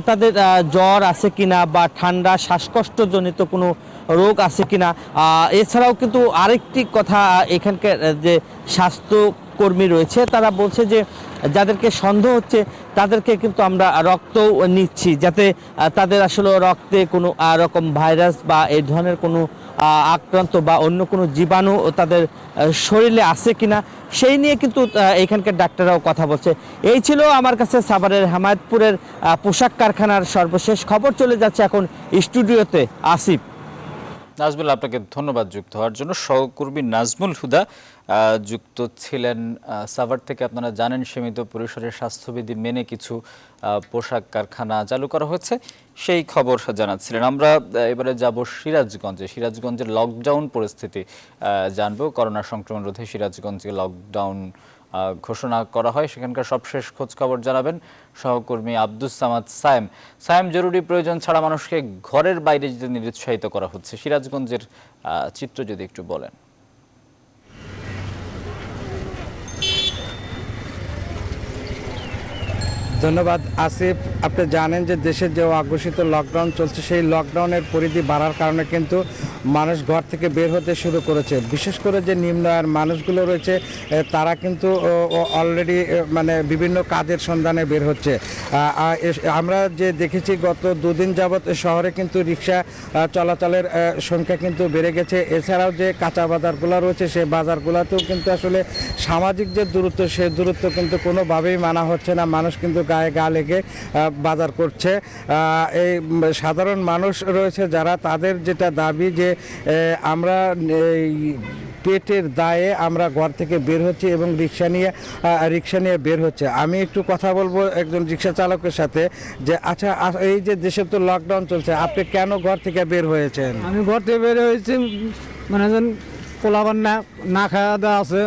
S19: তাদের জ্বর আছে কিনা বা ঠান্ডা শ্বাসকষ্টজনিত কোনো রোগ আছে কিনা। এছাড়াও কিন্তু আরেকটি কথা, এখানকার যে স্বাস্থ্যকর্মী রয়েছে তারা বলছে যে যাদেরকে সন্দেহ হচ্ছে তাদেরকে কিন্তু আমরা রক্তও নিচ্ছি যাতে তাদের আসলে রক্তে কোনো রকম ভাইরাস বা এই ধরনের কোনো আক্রান্ত বা অন্য কোনো জীবাণু তাদের শরীরে আছে কিনা সেই নিয়ে কিন্তু এখানকার ডাক্তাররাও কথা বলছে। এই ছিল আমার কাছে সাভারের হেমায়তপুরের পোশাক কারখানার সর্বশেষ খবর। চলে যাচ্ছে এখন স্টুডিওতে আসিফ।
S1: নাজমুল, আপনাকে ধন্যবাদ যুক্ত হওয়ার জন্য। সহকর্মী নাজমুল হুদা যুক্ত ছিলেন সাভার থেকে। আপনারা জানেন সীমিত পরিসরের স্বাস্থ্যবিধি মেনে কিছু পোশাক কারখানা চালু করা হয়েছে, সেই খবর জানাচ্ছিলেন। আমরা এবারে যাব সিরাজগঞ্জের লকডাউন পরিস্থিতি জানবো। করোনা সংক্রমণ রোধে সিরাজগঞ্জে লকডাউন ঘোষণা করা হয়, সেখানকার সবশেষ খোঁজ খবর জানাবেন সহকর্মী আব্দুস সামাদ সায়েম। জরুরি প্রয়োজন ছাড়া মানুষকে ঘরের বাইরে যেতে নিরুৎসাহিত করা হচ্ছে। সিরাজগঞ্জের চিত্র যদি একটু বলেন।
S20: ধন্যবাদ আসিফ। আপনি জানেন যে দেশের যে অঘোষিত লকডাউন চলছে সেই লকডাউনের পরিধি বাড়ার কারণে কিন্তু মানুষ ঘর থেকে বের হতে শুরু করেছে। বিশেষ করে যে নিম্ন আয়ের মানুষগুলো রয়েছে তারা কিন্তু অলরেডি মানে বিভিন্ন কাজের সন্ধানে বের হচ্ছে। আমরা যে দেখেছি গত দুদিন যাবৎ শহরে কিন্তু রিক্সা চলাচলের সংখ্যা কিন্তু বেড়ে গেছে। এছাড়াও যে কাঁচা বাজারগুলো রয়েছে সেই বাজারগুলোতেও কিন্তু আসলে সামাজিক যে দূরত্ব সেই দূরত্ব কিন্তু কোনোভাবেই মানা হচ্ছে না। মানুষ কিন্তু গায়ে গা লেগে বাজার করছে। এই সাধারণ মানুষ রয়েছে যারা, তাদের যেটা দাবি যে আমরা এই পেটের দায়ে আমরা ঘর থেকে বের হচ্ছি এবং রিক্সা নিয়ে বের হচ্ছে। আমি একটু কথা বলবো একজন রিক্সা চালকের সাথে যে আচ্ছা, এই যে দেশে তো লকডাউন চলছে, আপনি কেন ঘর থেকে বের হয়েছেন?
S21: আমি ঘর থেকে বের হয়েছি মানে পোলাবান না খাওয়া দাওয়া আছে,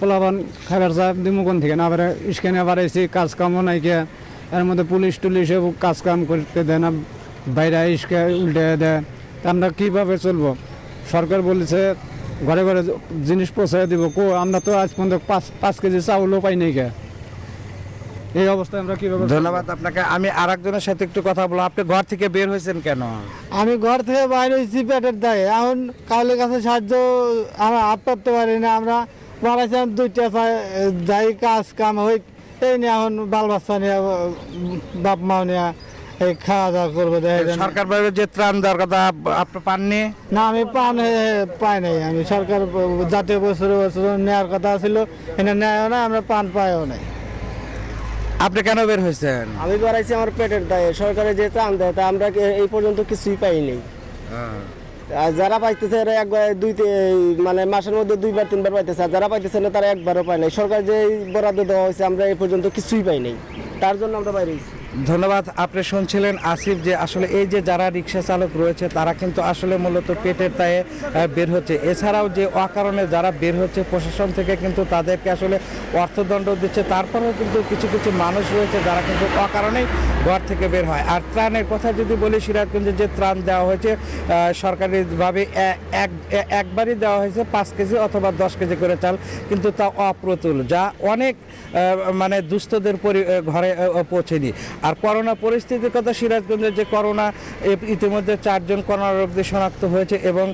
S21: পোলাবান খাবার চাপ দিমুকন থেকে না পারে স্ক্যানে বাড়াইছি, কাজ কামও নাই কে, এর মধ্যে পুলিশ টুলিশ কাজ কাম করতে দেয় না, বাইরে ইস্কে উল্টে দেয়। আমরা কীভাবে চলবো? সরকার বলেছে ঘরে ঘরে জিনিস পৌঁছায় দিব, আমরা তো আজ পর্যন্ত 5 কেজি চাউলও পাই নাই কে। এই অবস্থায় আমরা কিভাবে?
S20: ধন্যবাদ আপনাকে। আমি আরেকজনের সাথে একটু কথা বলবো। আপনি ঘর থেকে বের হয়েছেন কেন?
S21: আমি ঘর থেকে বাইরে হয়েছি পেটের দায়ে। এখন কাউলের কাছে সাহায্য আমরা হাত পাততে পারি না। আমরা বাড়াইছিলাম 2টা যাই কাজ কাম হই, এই নিয়ে এখন বাল বাচ্চা নিয়ে বাপ মাও নিয়ে এই খাওয়া দাওয়া করবো।
S20: সরকার ভাবে যে ত্রাণ দেওয়ার কথা আপনি পাননি?
S21: না, আমি পাই নাই। আমি সরকার জাতীয় বছর নেওয়ার কথা ছিল, এনে নেয়ও না, আমরা পাইও নাই।
S20: আপনি কেন বের হয়েছেন?
S22: আমি বাড়াইছি আমার পেটের দায়ে। সরকারের যে ত্রাণ দেয় তা আমরা এই পর্যন্ত কিছুই পাইনি। আর যারা পাইতেছে একবার মানে মাসের মধ্যে 2বার 3বার পাইতেছে, আর যারা পাইতেছে না তারা একবারও পায় নাই। সরকার যে বরাদ্দ দেওয়া হয়েছে আমরা এই পর্যন্ত কিছুই পাই নাই, তার জন্য আমরা বাইরে হয়েছি।
S20: ধন্যবাদ। আপনি শুনছিলেন আসিফ যে আসলে এই যে যারা রিক্সা চালক রয়েছে তারা কিন্তু আসলে মূলত পেটের দায়ে বের হচ্ছে। এছাড়াও যে অকারণে যারা বের হচ্ছে, প্রশাসন থেকে কিন্তু তাদেরকে আসলে অর্থদণ্ড দিচ্ছে। তারপরেও কিন্তু কিছু কিছু মানুষ রয়েছে যারা কিন্তু অকারণেই ঘর থেকে বের হয়। আর ত্রাণের কথা যদি বলি, সিরাজগঞ্জে যে ত্রাণ দেওয়া হয়েছে সরকারিভাবে একবারই দেওয়া হয়েছে 5 কেজি অথবা 10 কেজি করে চাল, কিন্তু তা অপ্রতুল, যা অনেক মানে দুস্থদের ঘরে পৌঁছেনি। আর করোনা পরিস্থিতির কথা, সিরাজগঞ্জের যে করোনা ইতিমধ্যে 4 জন করোনা রোগী শনাক্ত হয়েছে এবং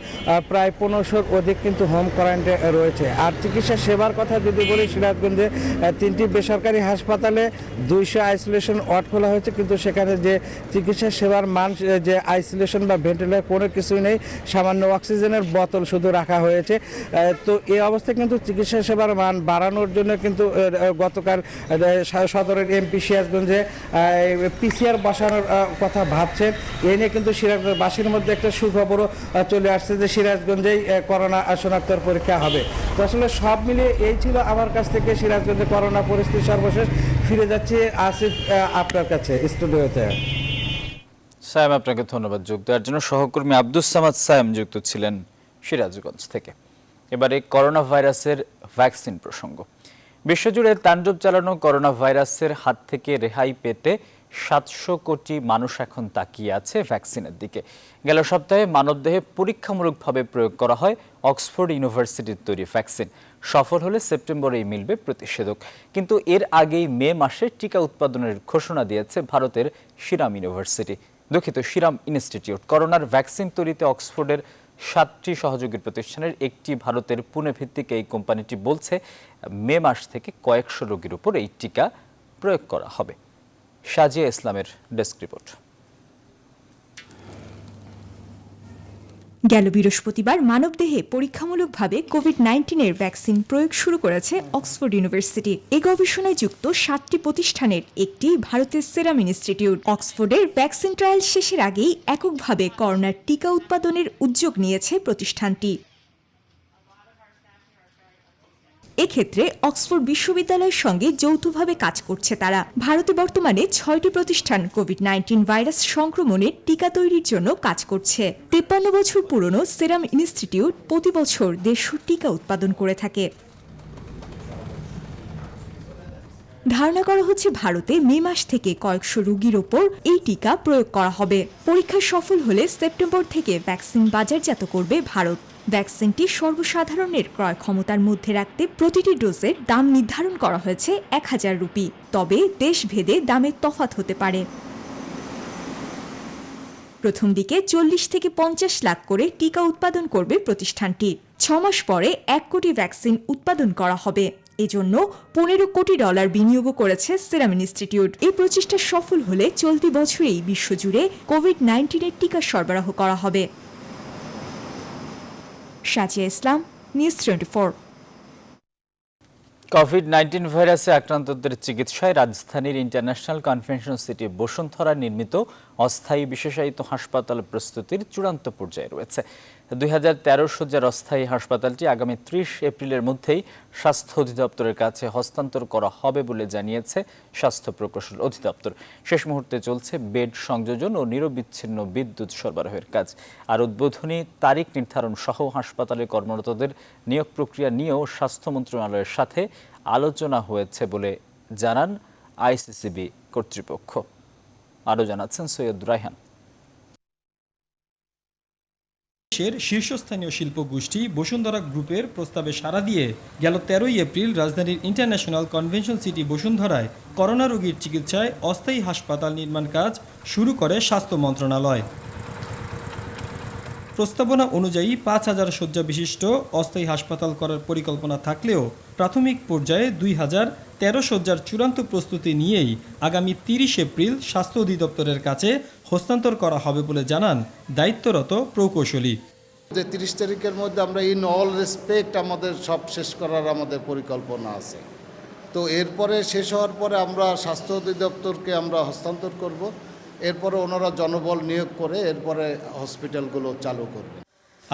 S20: প্রায় 1500-র অধিক কিন্তু হোম কোয়ারেন্টাইনে রয়েছে। আর চিকিৎসা সেবার কথা যদি বলি, সিরাজগঞ্জে 3টি বেসরকারি হাসপাতালে 200 আইসোলেশন ওয়ার্ড খোলা হয়েছে, কিন্তু সেখানে যে চিকিৎসা সেবার মান, যে আইসোলেশন বা ভেন্টিলেটর কোনো কিছুই নেই, সামান্য অক্সিজেনের বোতল শুধু রাখা হয়েছে। তো এই অবস্থায় কিন্তু চিকিৎসা সেবার মান বাড়ানোর জন্য কিন্তু গতকাল সদরের এমপি সিরাজগঞ্জে PCR বসানোর কথা ভাবছেন। এই নিয়ে কিন্তু সিরাজগঞ্জবাসীর মধ্যে একটা সুখবরও চলে আসছে যে সিরাজগঞ্জেই করোনা শনাক্তের পরীক্ষা হবে। তো আসলে সব মিলিয়ে এই ছিল আমার কাছ থেকে সিরাজগঞ্জে করোনা পরিস্থিতি সর্বশেষ। ফিরে যাচ্ছি আসিফ আপনার কাছে স্টুডিওতে।
S1: সায়েম, আপনাকে ধন্যবাদ যোগ দেওয়ার জন্য। সহকর্মী আব্দুস সামাদ সায়েম যুক্ত ছিলেন সিরাজগঞ্জ থেকে। এবারে করোনা ভাইরাসের ভ্যাকসিন প্রসঙ্গ। বিশ্বজুড়ে তাণ্ডব চালানো করোনা ভাইরাসের হাত থেকে রেহাই পেতে 700 কোটি মানুষ এখন তাকিয়ে আছে ভ্যাকসিনের দিকে। গেল সপ্তাহে মানবদেহে পরীক্ষামূলকভাবে প্রয়োগ করা হয় অক্সফোর্ড ইউনিভার্সিটির তৈরি ভ্যাকসিন। সফল হলে সেপ্টেম্বরেই মিলবে প্রতিষেধক। কিন্তু এর আগেই মে মাসে টিকা উৎপাদনের ঘোষণা দিয়েছে ভারতের সিরাম ইনস্টিটিউট। করোনার ভ্যাকসিন তৈরিতে অক্সফোর্ডের 7টি সহযোগী প্রতিষ্ঠানের একটি ভারতের পুনে ভিত্তিক এই কোম্পানিটি বলছে মে মাস থেকে কয়েকশো রোগীর উপর এই টিকা প্রয়োগ করা হবে। সাজিয়া ইসলামের ডেস্ক রিপোর্ট।
S23: গেল বৃহস্পতিবার মানবদেহে পরীক্ষামূলকভাবে কোভিড-19 ভ্যাকসিন প্রয়োগ শুরু করেছে অক্সফোর্ড ইউনিভার্সিটি। এই গবেষণায় যুক্ত 7টি প্রতিষ্ঠানের একটি ভারতের সিরাম ইনস্টিটিউট। অক্সফোর্ডের ভ্যাকসিন ট্রায়াল শেষের আগেই এককভাবে করোনার টিকা উৎপাদনের উদ্যোগ নিয়েছে প্রতিষ্ঠানটি। এক্ষেত্রে অক্সফোর্ড বিশ্ববিদ্যালয়ের সঙ্গে যৌথভাবে কাজ করছে তারা। ভারতে বর্তমানে 6টি প্রতিষ্ঠান কোভিড-19 ভাইরাস সংক্রমণের টিকা তৈরির জন্য কাজ করছে। 53 বছর পুরনো সিরাম ইনস্টিটিউট প্রতি বছর 150 টিকা উৎপাদন করে থাকে। ধারণা করা হচ্ছে ভারতে মে মাস থেকে কয়েকশো রোগীর ওপর এই টিকা প্রয়োগ করা হবে। পরীক্ষা সফল হলে সেপ্টেম্বর থেকে ভ্যাকসিন বাজারজাত করবে ভারত। ভ্যাকসিনটি সর্বসাধারণের ক্রয় ক্ষমতার মধ্যে রাখতে প্রতিটি ডোজের দাম নির্ধারণ করা হয়েছে 1000 রুপি। তবে দেশভেদে দামের তফাৎ হতে পারে। প্রথম দিকে 40 থেকে 50 লাখ করে টিকা উৎপাদন করবে প্রতিষ্ঠানটি। 6 মাস পরে 1 কোটি ভ্যাকসিন উৎপাদন করা হবে। এজন্য $15 কোটি বিনিয়োগ করেছে সিরাম ইনস্টিটিউট। এই প্রচেষ্টা সফল হলে চলতি বছরেই বিশ্বজুড়ে কোভিড-19 টিকা সরবরাহ করা হবে। সাজিয়া ইসলাম, নিউজ 24।
S1: কোভিড-19 ভাইরাসে আক্রান্তদের চিকিৎসায় রাজধানীর ইন্টারন্যাশনাল কনভেনশন সিটি বসুন্ধরা নির্মিত অস্থায়ী বিশেষায়িত হাসপাতাল প্রস্তুতির চূড়ান্ত পর্যায়ে রয়েছে। 2013 শয্যার অস্থায়ী হাসপাতালটি আগামী 30 এপ্রিলের মধ্যেই স্বাস্থ্য অধিদপ্তরের কাছে হস্তান্তর করা হবে বলে জানিয়েছে স্বাস্থ্য প্রকৌশল অধিদপ্তর। শেষ মুহূর্তে চলছে বেড সংযোজন ও নিরবিচ্ছিন্ন বিদ্যুৎ সরবরাহের কাজ। আর উদ্বোধনী তারিখ নির্ধারণ সহ হাসপাতালে কর্মরতদের নিয়োগ প্রক্রিয়া নিয়েও স্বাস্থ্য মন্ত্রণালয়ের সাথে আলোচনা হয়েছে বলে জানান আইসিসিবি কর্তৃপক্ষ। আরও জানাচ্ছেন সৈয়দ রায়হান।
S2: দেশের শীর্ষস্থানীয় শিল্প গোষ্ঠী বসুন্ধরা গ্রুপের প্রস্তাবে সাড়া দিয়ে গেল 13 এপ্রিল রাজধানীর ইন্টারন্যাশনাল কনভেনশন সিটি বসুন্ধরায় করোনা রোগীর চিকিৎসায় অস্থায়ী হাসপাতাল নির্মাণ কাজ শুরু করে স্বাস্থ্য মন্ত্রণালয়। প্রস্তাবনা অনুযায়ী 5000 শয্যা বিশিষ্ট অস্থায়ী হাসপাতাল করার পরিকল্পনা থাকলেও প্রাথমিক পর্যায়ে 2013 শয্যার চূড়ান্ত প্রস্তুতি নিয়েই আগামী 30 এপ্রিল স্বাস্থ্য অধিদপ্তরের কাছে হস্তান্তর করা হবে বলে জানান দায়িত্বরত প্রকৌশলী।
S4: 30 তারিখের মধ্যে আমরা ইন অল রেসপেক্ট আমাদের সব শেষ করার আমাদের পরিকল্পনা আছে। তো এরপরে শেষ হওয়ার পরে আমরা স্বাস্থ্য অধিদপ্তরকে আমরা হস্তান্তর করব। এরপরে ওনারা জনবল নিয়োগ করে এরপরে হসপিটালগুলো চালু করবে।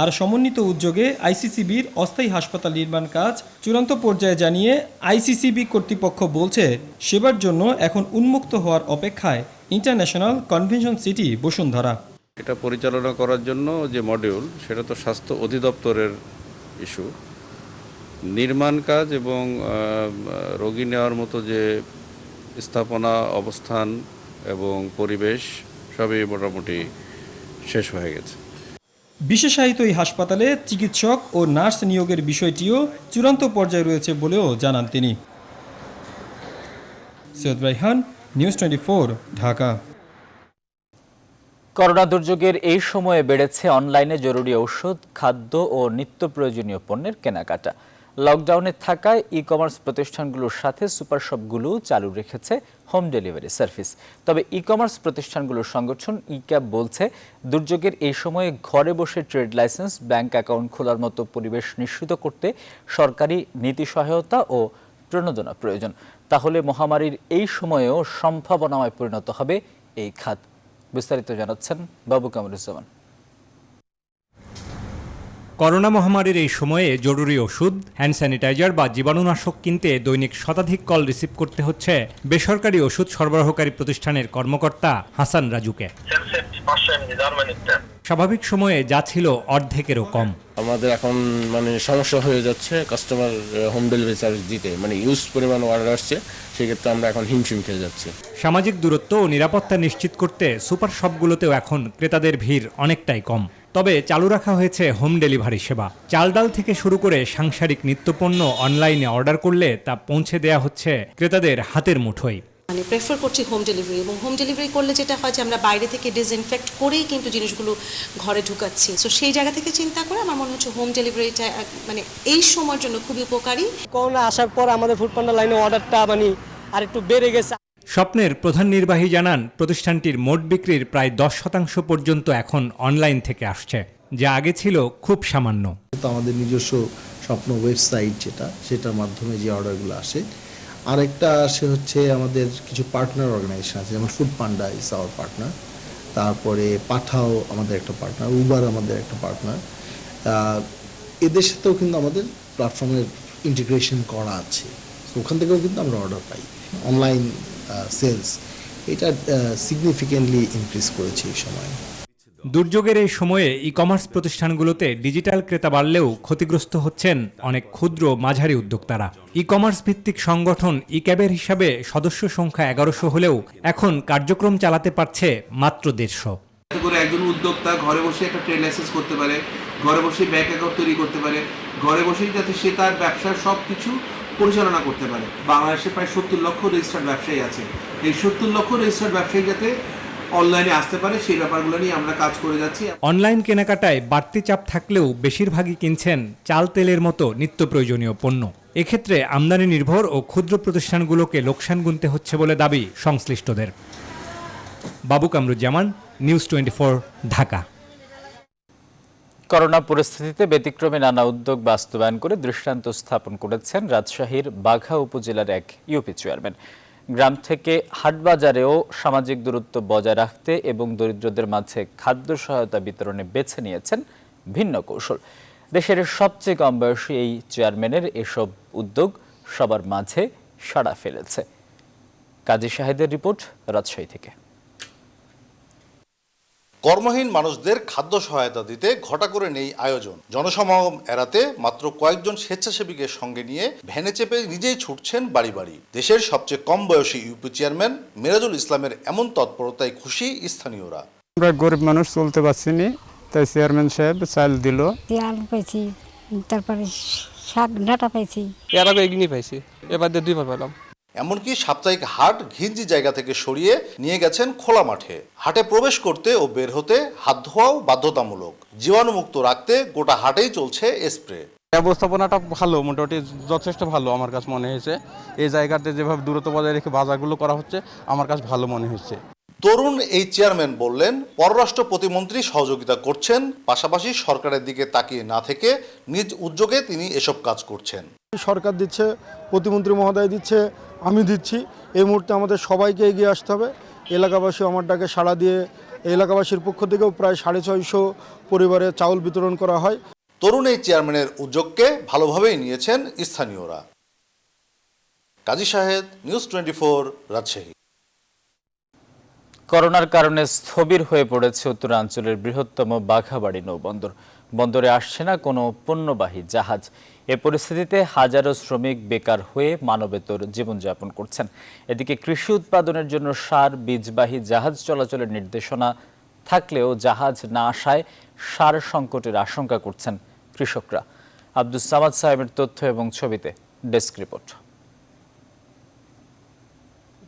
S2: আর সমন্বিত উদ্যোগে আইসিসিবির অস্থায়ী হাসপাতাল নির্মাণ কাজ চূড়ান্ত পর্যায়ে জানিয়ে আইসিসিবি কর্তৃপক্ষ বলছে সেবার জন্য এখন উন্মুক্ত হওয়ার অপেক্ষায় ইন্টারন্যাশনাল কনভেনশন সিটি বসুন্ধরা।
S5: এটা পরিচালনা করার জন্য যে মডিউল সেটা তো স্বাস্থ্য অধিদপ্তরের ইস্যু। নির্মাণ কাজ এবং রোগী নেওয়ার মতো যে স্থাপনা অবস্থান এবং পরিবেশ সবই মোটামুটি শেষ হয়ে গেছে।
S2: বিশেষায়িত এই হাসপাতালে চিকিৎসক ও নার্স নিয়োগের বিষয়টিও চূড়ান্ত পর্যায়ে রয়েছে বলেও জানান তিনি। সৈয়দ রায়হান, নিউজ 24, ঢাকা।
S1: করোনা দুর্যোগের এই সময়ে বেড়েছে অনলাইনে জরুরি ঔষধ, খাদ্য ও নিত্য প্রয়োজনীয় পণ্যের কেনাকাটা। লকডাউনে থাকায় ই কমার্স প্রতিষ্ঠানগুলোর সাথে সুপার শপগুলো চালু রেখেছে হোম ডেলিভারি সার্ভিস। তবে ই কমার্স প্রতিষ্ঠানগুলোর সংগঠন ইক্যাব বলছে দুর্যোগের এই সময়ে ঘরে বসে ট্রেড লাইসেন্স, ব্যাংক অ্যাকাউন্ট খোলার মতো পরিবেশ নিশ্চিত করতে সরকারি নীতি সহায়তা ও প্রণোদনা প্রয়োজন। তাহলে মহামারীর এই সময়েও সম্ভাবনাময় পরিণত হবে এই খাত। বিস্তারিত জানাচ্ছেন বাবু কামরুজ্জামান।
S24: করোনা মহামারীর এই সময়ে জরুরি ওষুধ, হ্যান্ড স্যানিটাইজার বা জীবাণুনাশক কিনতে দৈনিক শতাধিক কল রিসিভ করতে হচ্ছে বেসরকারি ওষুধ সরবরাহকারী প্রতিষ্ঠানের কর্মকর্তা হাসান রাজুকে। স্বাভাবিক সময়ে যা ছিল অর্ধেকেরও কম।
S25: আমাদের এখন সমস্যা হয়ে যাচ্ছে কাস্টমার হোম ডেলিভারি সার্ভিস দিতে, ইউজ পরিমাণ অর্ডার আসছে, সেক্ষেত্রে আমরা এখন হিমশিম খেয়ে যাচ্ছি।
S24: সামাজিক দূরত্ব ও নিরাপত্তা নিশ্চিত করতে সুপার শপগুলোতেও এখন ক্রেতাদের ভিড় অনেকটাই কম। তবে চালু রাখা হয়েছে হোম ডেলিভারি সেবা। চাল ডাল থেকে শুরু করে সাংসারিক নিত্যপণ্য অনলাইনে অর্ডার করলে তা পৌঁছে দেয়া হচ্ছে ক্রেতাদের হাতের মুঠোয়।
S26: প্রেফার করছি হোম ডেলিভারি, এবং হোম ডেলিভারি করলে যেটা হয় যে আমরা বাইরে থেকে ডিসইনফেক্ট করেই কিন্তু জিনিসগুলো ঘরে ঢুকাচ্ছি। সো সেই জায়গা থেকে চিন্তা করে আমার মনে হচ্ছে হোম ডেলিভারিটা এই সময়ের জন্য খুবই উপকারী।
S22: করোনা আসার পর আমাদের ফুড পান্ডা লাইনে অর্ডারটা আর একটু বেড়ে গেছে।
S24: স্বপ্নের প্রধান নির্বাহী জানান প্রতিষ্ঠানটির মোট বিক্রির প্রায় 10% পর্যন্ত এখন অনলাইন থেকে আসছে, যা আগে ছিল খুব সামান্য।
S27: আমাদের নিজস্ব স্বপ্ন ওয়েবসাইট সেটার মাধ্যমে যে অর্ডারগুলো আসে। আরেকটা আসে হচ্ছে আমাদের কিছু পার্টনার অর্গানাইজেশন আছে, যেমন food panda is our partner, তারপরে পাঠাও আমাদের একটা পার্টনার, উবার আমাদের একটা পার্টনার। এদের সাথেও কিন্তু আমাদের প্ল্যাটফর্মের ইন্টিগ্রেশন করা আছে, ওখান থেকেও কিন্তু আমরা অর্ডার পাই। অনলাইন সেলস এটা সিগনিফিকেন্টলি ইনক্রিজ করেছে এই সময়।
S24: দুর্যোগের এই সময়ে ই কমার্স প্রতিষ্ঠানগুলোতে ডিজিটাল ক্রেতা বাড়লেও ক্ষতিগ্রস্ত হচ্ছেন অনেক ক্ষুদ্র মাঝারি উদ্যোক্তারা। ই কমার্স ভিত্তিক সংগঠন ইক্যাবের হিসাবে সদস্য সংখ্যা 1100 হলেও এখন কার্যক্রম চালাতে পারছে মাত্র 150।
S28: একজন উদ্যোক্তা ঘরে বসে একটা ট্রেড লাইসেন্স করতে পারে, ঘরে বসে ব্যাংক অ্যাকাউন্ট তৈরি করতে পারে, ঘরে বসেই যাতে সে তার ব্যবসার সব কিছু পরিচালনা করতে পারে। বাংলাদেশে প্রায় 70 লক্ষ রেজিস্টার্ড ব্যবসায়ী আছে। এই 70 লক্ষ রেজিস্টার্ড ব্যবসায়ী যাতে অনলাইনে আসতে পারে সেই ব্যাপারগুলো নিয়ে আমরা কাজ করে যাচ্ছি।
S24: অনলাইন কেনাকাটায় বাড়তি চাপ থাকলেও বেশিরভাগই কিনছেন চাল তেলের মতো নিত্য প্রয়োজনীয় পণ্য। এক্ষেত্রে আমদানি নির্ভর ও ক্ষুদ্র প্রতিষ্ঠানগুলোকে লোকসান গুনতে হচ্ছে বলে দাবি সংশ্লিষ্টদের। বাবু কামরুজ্জামান, নিউজ 24, ঢাকা।
S1: করোনা পরিস্থিতিতে ব্যতিক্রমী নানা উদ্যোগ বাস্তবায়ন করে দৃষ্টান্ত স্থাপন করেছেন রাজশাহীর বাঘা উপজেলার এক ইউপি চেয়ারম্যান। গ্রাম থেকে হাটবাজারেও সামাজিক দূরত্ব বজায় রাখতে এবং দরিদ্রদের মাঝে খাদ্য সহায়তা বিতরণে বেছে নিয়েছেন ভিন্ন কৌশল। দেশের সবচেয়ে কম বয়সী এই চেয়ারম্যানের এসব উদ্যোগ সবার মাঝে সাড়া ফেলেছে। কাজী শাহেদের রিপোর্ট রাজশাহী থেকে।
S6: কর্মহীন মানুষদের খাদ্য সহায়তা দিতে ঘটা করে নেই আয়োজন। জনসমাগম এড়াতে মাত্র কয়েকজন স্বেচ্ছাসেবীকে সঙ্গে নিয়ে ভ্যানে চেপে নিজেই ছুটছেন বাড়ি বাড়ি। দেশের সবচেয়ে কম বয়সী ইউপি চেয়ারম্যান মিরাজুল ইসলামের এমন তৎপরতায় খুশি স্থানীয়রা।
S21: আমরা গরিব মানুষ চলতে পারছি না, তাই চেয়ারম্যান সাহেব চাল দিল।
S8: আলু পাইছি, তারপরে শাক ডাঁটা পাইছি,
S21: এর আগে এগিয়ে পাইছি, এবার 2বার পেলাম।
S6: এমনকি সাপ্তাহিক হাট ঘিঞ্জি জায়গা থেকে সরিয়ে নিয়ে গেছেন খোলা মাঠে। হাটে প্রবেশ করতে ও বের হতে হাত ধোয়াও বাধ্যতামূলক। জীবাণুমুক্ত রাখতে গোটা হাটেই চলছে স্প্রে।
S21: ব্যবস্থাপনাটা ভালো, মোটামুটি যথেষ্ট ভালো আমার কাছে মনে হয়েছে। এই জায়গাতে যেভাবে দূরত্ব বজায় রেখে বাজারগুলো করা হচ্ছে আমার কাছে ভালো মনে হচ্ছে।
S6: তরুণ এই চেয়ারম্যান বললেন, পররাষ্ট্র প্রতিমন্ত্রী সহযোগিতা করছেন, পাশাপাশি সরকারের দিকে তাকিয়ে না থেকে নিজ উদ্যোগে তিনি এসব কাজ করছেন।
S21: সরকার দিচ্ছে, প্রতিমন্ত্রী মহোদয় দিচ্ছে, আমি দিচ্ছি। এই মুহূর্তে আমাদের সবাইকে এগিয়ে আসতে হবে। এলাকাবাসী আমার ডাকে সাড়া দিয়ে এলাকাবাসীর পক্ষ থেকেও প্রায় 650 পরিবারে চাউল বিতরণ করা হয়।
S6: তরুণ এই চেয়ারম্যানের উদ্যোগকে ভালোভাবেই নিয়েছেন স্থানীয়রা। কাজী শাহেদ, নিউজ 24, রাজশাহী।
S1: করোনার কারণে স্থবির হয়ে পড়েছে উত্তরাঞ্চলের বৃহত্তম বাঘাবাড়ি নৌবন্দর। বন্দরে আসছে না কোনো পণ্যবাহী জাহাজ। এ পরিস্থিতিতে হাজারো শ্রমিক বেকার হয়ে মানবেতর জীবনযাপন করছেন। এদিকে কৃষি উৎপাদনের জন্য সার বীজবাহী জাহাজ চলাচলের নির্দেশনা থাকলেও জাহাজ না আসায় সার সংকটের আশঙ্কা করছেন কৃষকরা। আব্দুস সামাদ সাহেবের তথ্য এবং ছবিতে ডেস্ক রিপোর্ট।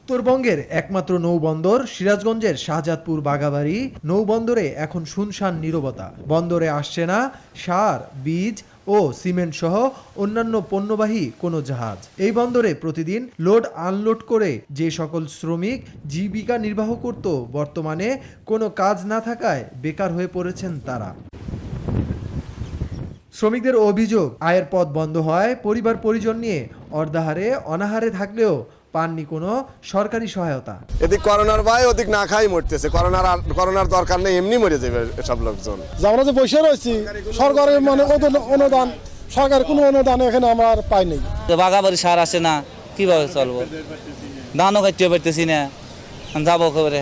S9: উত্তরবঙ্গের একমাত্র নৌবন্দর সিরাজগঞ্জের শাহজাদপুর বাঘাবাড়ি নৌবন্দরে এখন শুনশান নীরবতা। বন্দরে আসছে না সার, বীজ ও সিমেন্ট সহ অন্যান্য পণ্যবাহী কোনো জাহাজ। এই বন্দরে প্রতিদিন লোড আনলোড করে যে সকল শ্রমিক জীবিকা নির্বাহ করত, বর্তমানে কোনো কাজ না থাকায় বেকার হয়ে পড়েছেন তারা। শ্রমিকদের অভিযোগ, আয়ের পথ বন্ধ হয়, পরিবার পরিজন নিয়ে অর্ধাহারে অনাহারে থাকলেও পাননি কোনো সরকারি সহায়তা।
S10: এদিক করোনার ভয়, ওদিক না খাই মরতেছে। করোনার দরকার নেই, এমনি মরে যাবে সব লোকজন।
S21: আমরা যে বসে রয়েছি, সরকারের অনুদান, সরকারের কোনো অনুদান এখানে আমরা পাই নাই।
S11: বাঘাবাড়ি সার আসে না, কিভাবে চলবো? ধানও খাইতে পারতেছি না, যাবো খবরে।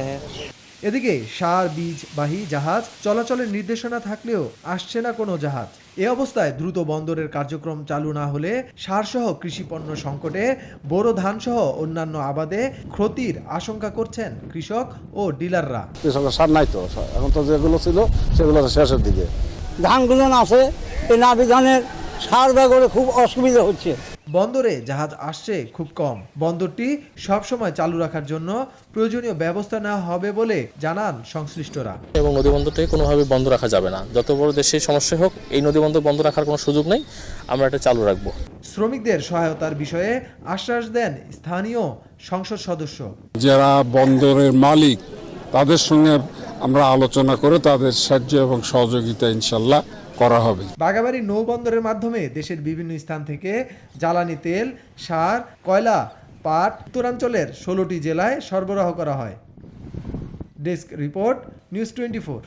S9: এদিকে সার বীজবাহী জাহাজ চলাচলের নির্দেশনা থাকলেও আসছে না কোনো জাহাজ। এ অবস্থায় দ্রুত বন্দরের কার্যক্রম চালু না হলে সারসহ কৃষিপণ্য সংকটে বোরো ধানসহ অন্যান্য আবাদে ক্ষতির আশঙ্কা করছেন কৃষক ও ডিলাররা।
S21: সার নাই তো, এখন তো যেগুলো ছিল সেগুলো শেষের দিকে।
S22: ধানগুলো আছে, এই নাভি ধানের সার ব্যবহারে খুব অসুবিধা হচ্ছে।
S9: বন্দরে জাহাজ আসছে খুব কম। বন্দরটি সবসময় চালু রাখার জন্য প্রয়োজনীয় ব্যবস্থা নেওয়া হবে বলে জানান সংশ্লিষ্টরা।
S12: এবং নদীবন্দরটাকে কোনোভাবে বন্ধ রাখা যাবে না। যত বড় দেশের সমস্যা হোক, এই নদীবন্দর বন্ধ রাখার কোনো সুযোগ নেই, আমরা এটা চালু রাখবো।
S9: শ্রমিকদের সহায়তার বিষয়ে আশ্বাস দেন স্থানীয় সংসদ সদস্য।
S14: যারা বন্দরের মালিক তাদের সঙ্গে আমরা আলোচনা করে তাদের সাহায্য এবং সহযোগিতা ইনশাল্লাহ করা হবে।
S9: বাঘাবাড়ি নৌবন্দরের মাধ্যমে দেশের বিভিন্ন স্থান থেকে জ্বালানি তেল, সার, কয়লা, পাট উত্তরাঞ্চলের 16টি জেলায় সরবরাহ করা হয়। Desk report, news 24।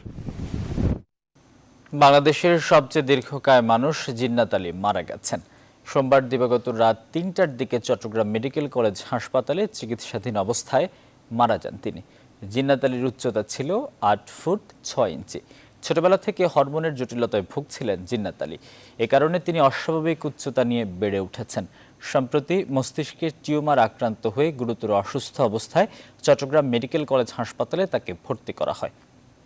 S1: বাংলাদেশের সবচেয়ে দীর্ঘকায় মানুষ জিন্নাত আলী মারা গেছেন। সোমবার দিবাগত রাত 3টার দিকে চট্টগ্রাম মেডিকেল কলেজ হাসপাতালে চিকিৎসাধীন অবস্থায় মারা যান তিনি। জিন্নাত আলীর উচ্চতা ছিল 8 ফুট 6 ইঞ্চি। ছোটবেলা থেকে হরমোনের জটিলতায় ভুগছিলেন জিন্নাত আলী। এ কারণে তিনি অস্বাভাবিক উচ্চতা নিয়ে বেড়ে উঠেছেন। সম্প্রতি মস্তিষ্কের টিউমার আক্রান্ত হয়ে গুরুতর অসুস্থ অবস্থায় চট্টগ্রাম মেডিকেল কলেজ হাসপাতালে তাকে ভর্তি করা হয়।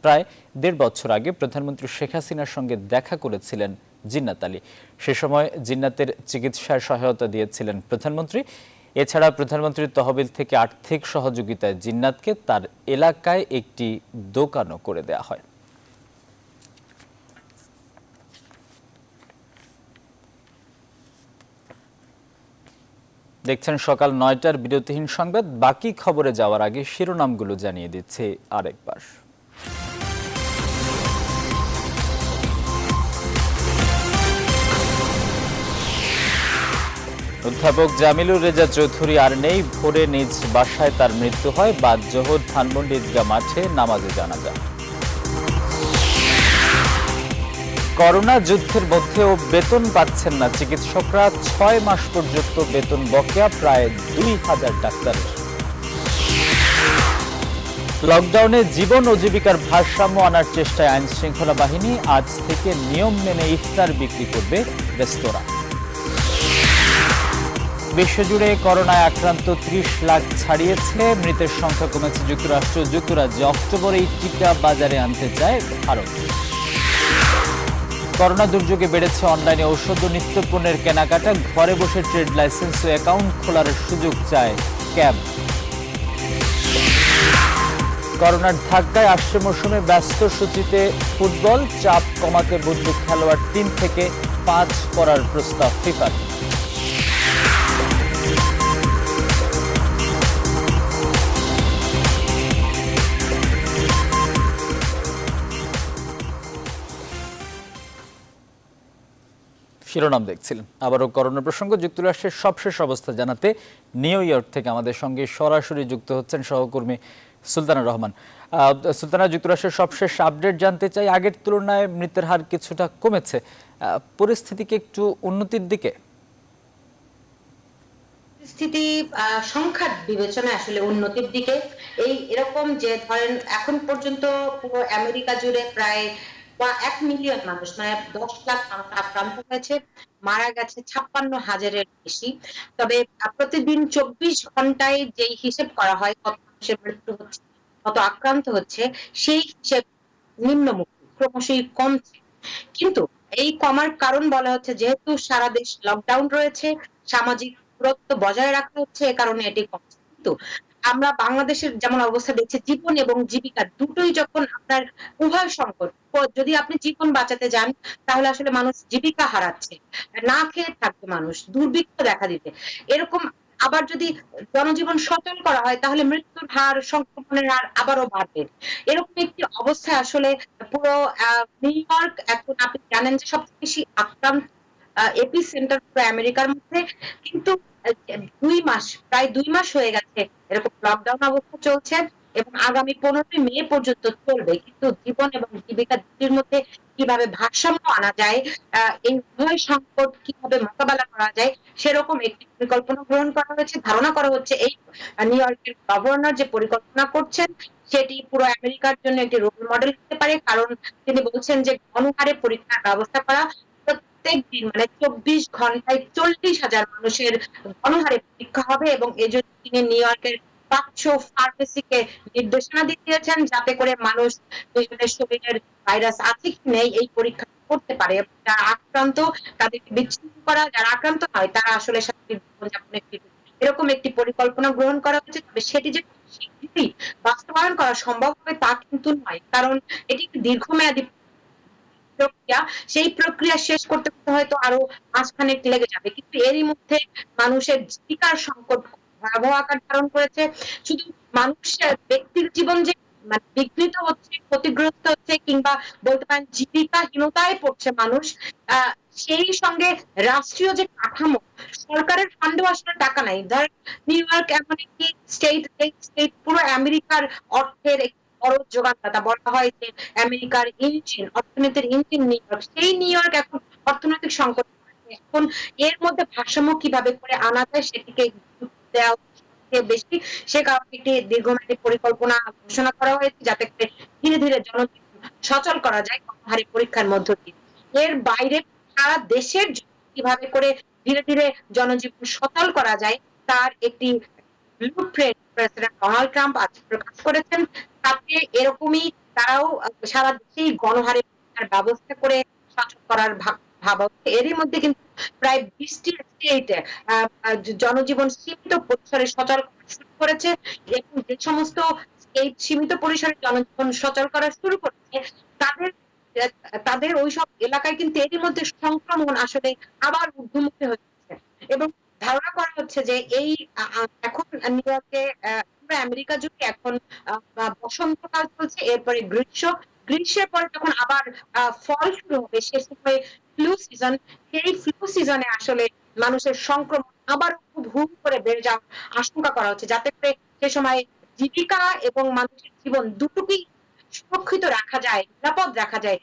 S1: প্রায় 1.5 বছর আগে প্রধানমন্ত্রী শেখ হাসিনার সঙ্গে দেখা করেছিলেন জিন্নাত আলী। সে সময় জিন্নাতের চিকিৎসায় সহায়তা দিয়েছিলেন প্রধানমন্ত্রী। এছাড়া প্রধানমন্ত্রীর তহবিল থেকে আর্থিক সহযোগিতায় জিন্নাতকে তার এলাকায় একটি দোকানও করে দেওয়া হয়। দেখছেন সকাল 9টার বিরতিহীন সংবাদ। বাকি খবরে যাওয়ার আগে শিরোনামগুলো জানিয়ে দিচ্ছে আরেকবার। অধ্যাপক জামিলুর রেজা চৌধুরী আর নেই, ভোরে নিজ বাসায় তার মৃত্যু হয়। বাদ জোহর ধানমন্ডি ঈদগাহ মাঠে নামাজে জানাজা। করোনা যুদ্ধের মধ্যেও বেতন পাচ্ছেন না চিকিৎসকরা, 6 মাস পর্যন্ত বেতন বকেয়া প্রায় 2000 ডাক্তারের। লকডাউনে জীবন ও জীবিকার ভারসাম্য আনার চেষ্টায় আইন শৃঙ্খলা বাহিনী। আজ থেকে নিয়ম মেনে ইফতার বিক্রি করবে রেস্তোরাঁ। বিশ্বজুড়ে করোনায় আক্রান্ত 30 লাখ ছাড়িয়েছে, মৃতের সংখ্যা কমেছে যুক্তরাষ্ট্র যুক্তরাজ্যে। অক্টোবরেই টিকা বাজারে আনতে চায় ভারত। করোনা দুর্যোগে বেড়েছে অনলাইনে ঔষধ ও নিত্যপণ্যের কেনাকাটা। ঘরে বসে ট্রেড লাইসেন্স ও অ্যাকাউন্ট খোলার সুযোগ চায় ক্যাব। করোনার ধাক্কায় আসছে মৌসুমে ব্যস্ত সূচিতে ফুটবল। চাপ কমাতে বদলু খেলোয়াড় 3 থেকে 5 করার প্রস্তাব ফিফার। শিরোনাম দেখছিলেন। আবারও করোনা প্রসঙ্গ। যুক্তরাষ্ট্রের সবশেষ অবস্থা জানাতে নিউ ইয়র্ক থেকে আমাদের সঙ্গে সরাসরি যুক্ত হচ্ছেন সহকর্মী সুলতানা রহমান। সুলতানা, যুক্তরাষ্ট্রের সবশেষ আপডেট জানতে চাই। আগের তুলনায় মৃতের হার কিছুটা কমেছে, পরিস্থিতি কি একটু উন্নতির দিকে?
S3: পরিস্থিতি সংখ্যার বিবেচনায় আসলে উন্নতির দিকে। এরকম যে ধরেন এখন পর্যন্ত পুরো আমেরিকা জুড়ে প্রায় 1 মিলিয়ন মানুষ, মানে 10 লাখ মানুষ আক্রান্ত হয়েছে, মারা গেছে 56,000-এর বেশি। তবে প্রতিদিন 24 ঘন্টায় যেই হিসেব করা হয় কত মানুষের মৃত্যু হচ্ছে, কত আক্রান্ত হচ্ছে, সেই হিসেব নিম্নমুখী, ক্রমশই কমছে। কিন্তু এই কমার কারণ বলা হচ্ছে যেহেতু সারা দেশ লকডাউন রয়েছে, সামাজিক দূরত্ব বজায় রাখা হচ্ছে, এ কারণে এটি কমছে। কিন্তু আমরা বাংলাদেশের যেমন অবস্থা দেখছি, জীবন এবং জীবিকা দুটোই যখন আপনার উভয় সংকট, যদি আপনি জীবন বাঁচাতে যান তাহলে আসলে মানুষ জীবিকা হারাচ্ছে, না খেয়ে থাকবে মানুষ, দুর্ভিক্ষ দেখা দিতে। এরকম আবার যদি জনজীবন সচল করা হয় তাহলে মৃত্যুর হার, সংক্রমণের হার আবারও বাড়বে। এরকম একটি অবস্থায় আসলে পুরো নিউ ইয়র্ক এখন আপনি জানেন যে সবচেয়ে বেশি আক্রান্ত এপি সেন্টার পুরো আমেরিকার মধ্যে। কিন্তু প্রায় 2 মাস হয়ে গেছে এরকম লকডাউন অবস্থা চলছে এবং আগামী 15 মে পর্যন্ত চলবে। কিন্তু জীবন এবং জীবিকা দুটির মধ্যে কিভাবে ভারসাম্য আনা যায়, এই উভয় সংকট কিভাবে মোকাবেলা করা যায়, সেরকম একটি পরিকল্পনা গ্রহণ করা হয়েছে। ধারণা করা হচ্ছে এই নিউ ইয়র্কের গভর্নর যে পরিকল্পনা করছেন সেটি পুরো আমেরিকার জন্য একটি রোল মডেল হতে পারে। কারণ তিনি বলছেন যে গণহারে পরীক্ষার ব্যবস্থা করা, প্রত্যেকদিন মানে 24 ঘন্টায় 40,000 মানুষের গণহারে পরীক্ষা হবে এবং এজন্য তিনি নিউ ইয়র্কের 500 ফার্মেসিকে নির্দেশনা দিয়েছেন যাতে করে মানুষ নিজেদের শরীরের ভাইরাস আছে কি নেই এই পরীক্ষা করতে পারে। যারা আক্রান্ত তাদেরকে বিচ্ছিন্ন করা, যারা আক্রান্ত নয় তারা আসলে স্বাভাবিক জীবনযাপনের এরকম একটি পরিকল্পনা গ্রহণ করা হচ্ছে। তবে সেটি যে শীঘ্রই বাস্তবায়ন করা সম্ভব হবে তা কিন্তু নয়, কারণ এটি একটি দীর্ঘমেয়াদী প্রক্রিয়া। সেই প্রক্রিয়া শেষ করতে হয়তো আরো মাসখানেক লেগে যাবে। কিন্তু এরই মধ্যে মানুষের জীবিকার সংকট ভয়াবহ আকার ধারণ করেছে। শুধু মানুষের ব্যক্তির জীবন যে মানে বিঘ্নিত হচ্ছে, ক্ষতিগ্রস্ত হচ্ছে, কিংবা বলতে পারেন জীবিকাহীনতায় পড়ছে মানুষ, সেই সঙ্গে রাষ্ট্রীয় যে কাঠামো, সরকারের ফান্ডেও আসলে টাকা নাই। ধরেন নিউ ইয়র্ক এমন একটি স্টেট পুরো আমেরিকার অর্থের বড় যোগানদাতা, বলা হয় যে আমেরিকার ইঞ্জিন, অর্থনীতির ইঞ্জিন নিউ ইয়র্ক। সেই নিউ ইয়র্ক এখন অর্থনৈতিক সংকট। এখন এর মধ্যে ভারসাম্য কিভাবে করে আনা যায় সেটিকে দেওয়া বেশি, সে কারণে একটি দীর্ঘমেয়াদী পরিকল্পনা ঘোষণা করা হয়েছে যাতে করে ধীরে ধীরে জনজীবন সচল করা যায় গণহারে পরীক্ষার মধ্য দিয়ে। এর বাইরে সারা দেশের কিভাবে করে ধীরে ধীরে জনজীবন সচল করা যায় তার একটি ব্লুপ্রিন্ট প্রেসিডেন্ট ডোনাল্ড ট্রাম্প আজ প্রকাশ করেছেন। তাতে এরকমই তারাও সারা দেশেই গণহারে পরীক্ষার ব্যবস্থা করে সচল করার ভাবা হচ্ছে। এরই মধ্যে কিন্তু প্রায় 20টি স্টেটে জনজীবন সীমিত পরিসরে সচল শুরু করেছে এবং যে সমস্ত স্টেট সীমিত পরিসরে জনজীবন সচল করা শুরু করেছে তাদের ওইসব এলাকায় কিন্তু এরই মধ্যে সংক্রমণ আসলে আবার ঊর্ধ্বমুখী হচ্ছে এবং ধারণা করা হচ্ছে যে এই এখন নিউ ইয়র্কে আমেরিকা জুড়ে এখন বসন্তকাল চলছে, এরপরে গ্রীষ্মের পরে যখন আবার ফল শুরু হবে সে সময় ফ্লু সিজন। সেই ফ্লু সিজনে আসলে মানুষের সংক্রমণ আবার খুব হুম করে বেড়ে যাওয়ার আশঙ্কা করা হচ্ছে, যাতে করে সে সময় জীবিকা এবং মানুষের জীবন দুটোকেই সুরক্ষিত রাখা যায়, নিরাপদ রাখা যায়,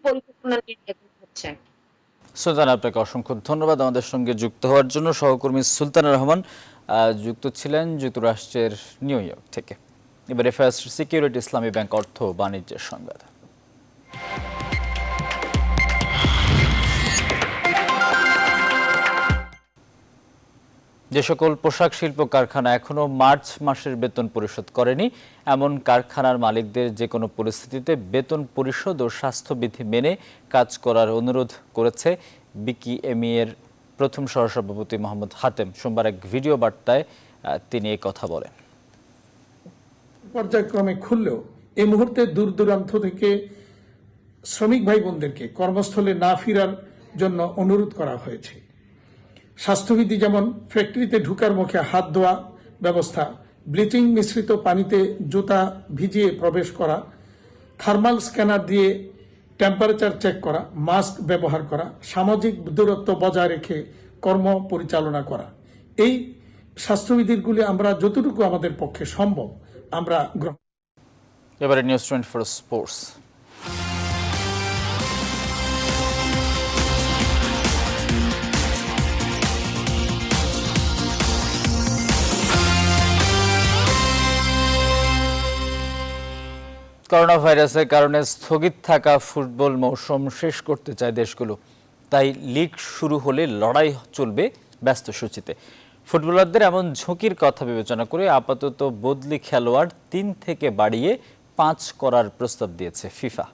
S3: পরিকল্পনা নিয়ে এগোনো হচ্ছে।
S1: সুলতানা, আপনাকে অসংখ্য ধন্যবাদ আমাদের সঙ্গে যুক্ত হওয়ার জন্য। সহকর্মী সুলতানা রহমান যুক্ত ছিলেন যুক্তরাষ্ট্রের নিউ ইয়র্ক থেকে। এবারে ফার্স্ট সিকিউরিটি ইসলামী ব্যাংক অর্থ বাণিজ্যের সংবাদ। যে সকল পোশাক শিল্প কারখানা এখনো মার্চ মাসের বেতন পরিশোধ করেনি, এমন কারখানার মালিকদের যে কোনো পরিস্থিতিতে বেতন পরিশোধ ও স্বাস্থ্যবিধি মেনে কাজ করার অনুরোধ করেছে বিকিএমই এর প্রথম সহসভাপতি মোহাম্মদ হাতেম। সোমবার এক ভিডিও বার্তায় তিনি এই কথা বলেন।
S7: পর্যায়ক্রমে খুললেও এই মুহূর্তে দূর দূরান্ত থেকে শ্রমিক ভাই বোনদেরকে কর্মস্থলে না ফেরার জন্য অনুরোধ করা হয়েছে। স্বাস্থ্যবিধি যেমন ফ্যাক্টরিতে ঢুকার মুখে হাত ধোয়া ব্যবস্থা, ব্লিচিং মিশ্রিত পানিতে জুতা ভিজিয়ে প্রবেশ করা, থার্মাল স্ক্যানার দিয়ে টেম্পারেচার চেক করা, মাস্ক ব্যবহার করা, সামাজিক দূরত্ব বজায় রেখে কর্ম পরিচালনা করা, এই স্বাস্থ্যবিধিগুলি আমরা যতটুকু আমাদের পক্ষে সম্ভব আমরা গ্রহণ।
S1: এবারে নিউজ 24 স্পোর্টস। করোনা ভাইরাসের কারণে স্থগিত থাকা ফুটবল মৌসুম শেষ করতে চায় দেশগুলো, তাই লিগ শুরু হলে লড়াই চলবে ব্যস্ত সূচিতে। ফুটবলারদের এমন ঝুঁকির কথা বিবেচনা করে আপাতত বদলি খেলোয়াড় 3 থেকে বাড়িয়ে 5 করার প্রস্তাব দিয়েছে ফিফা।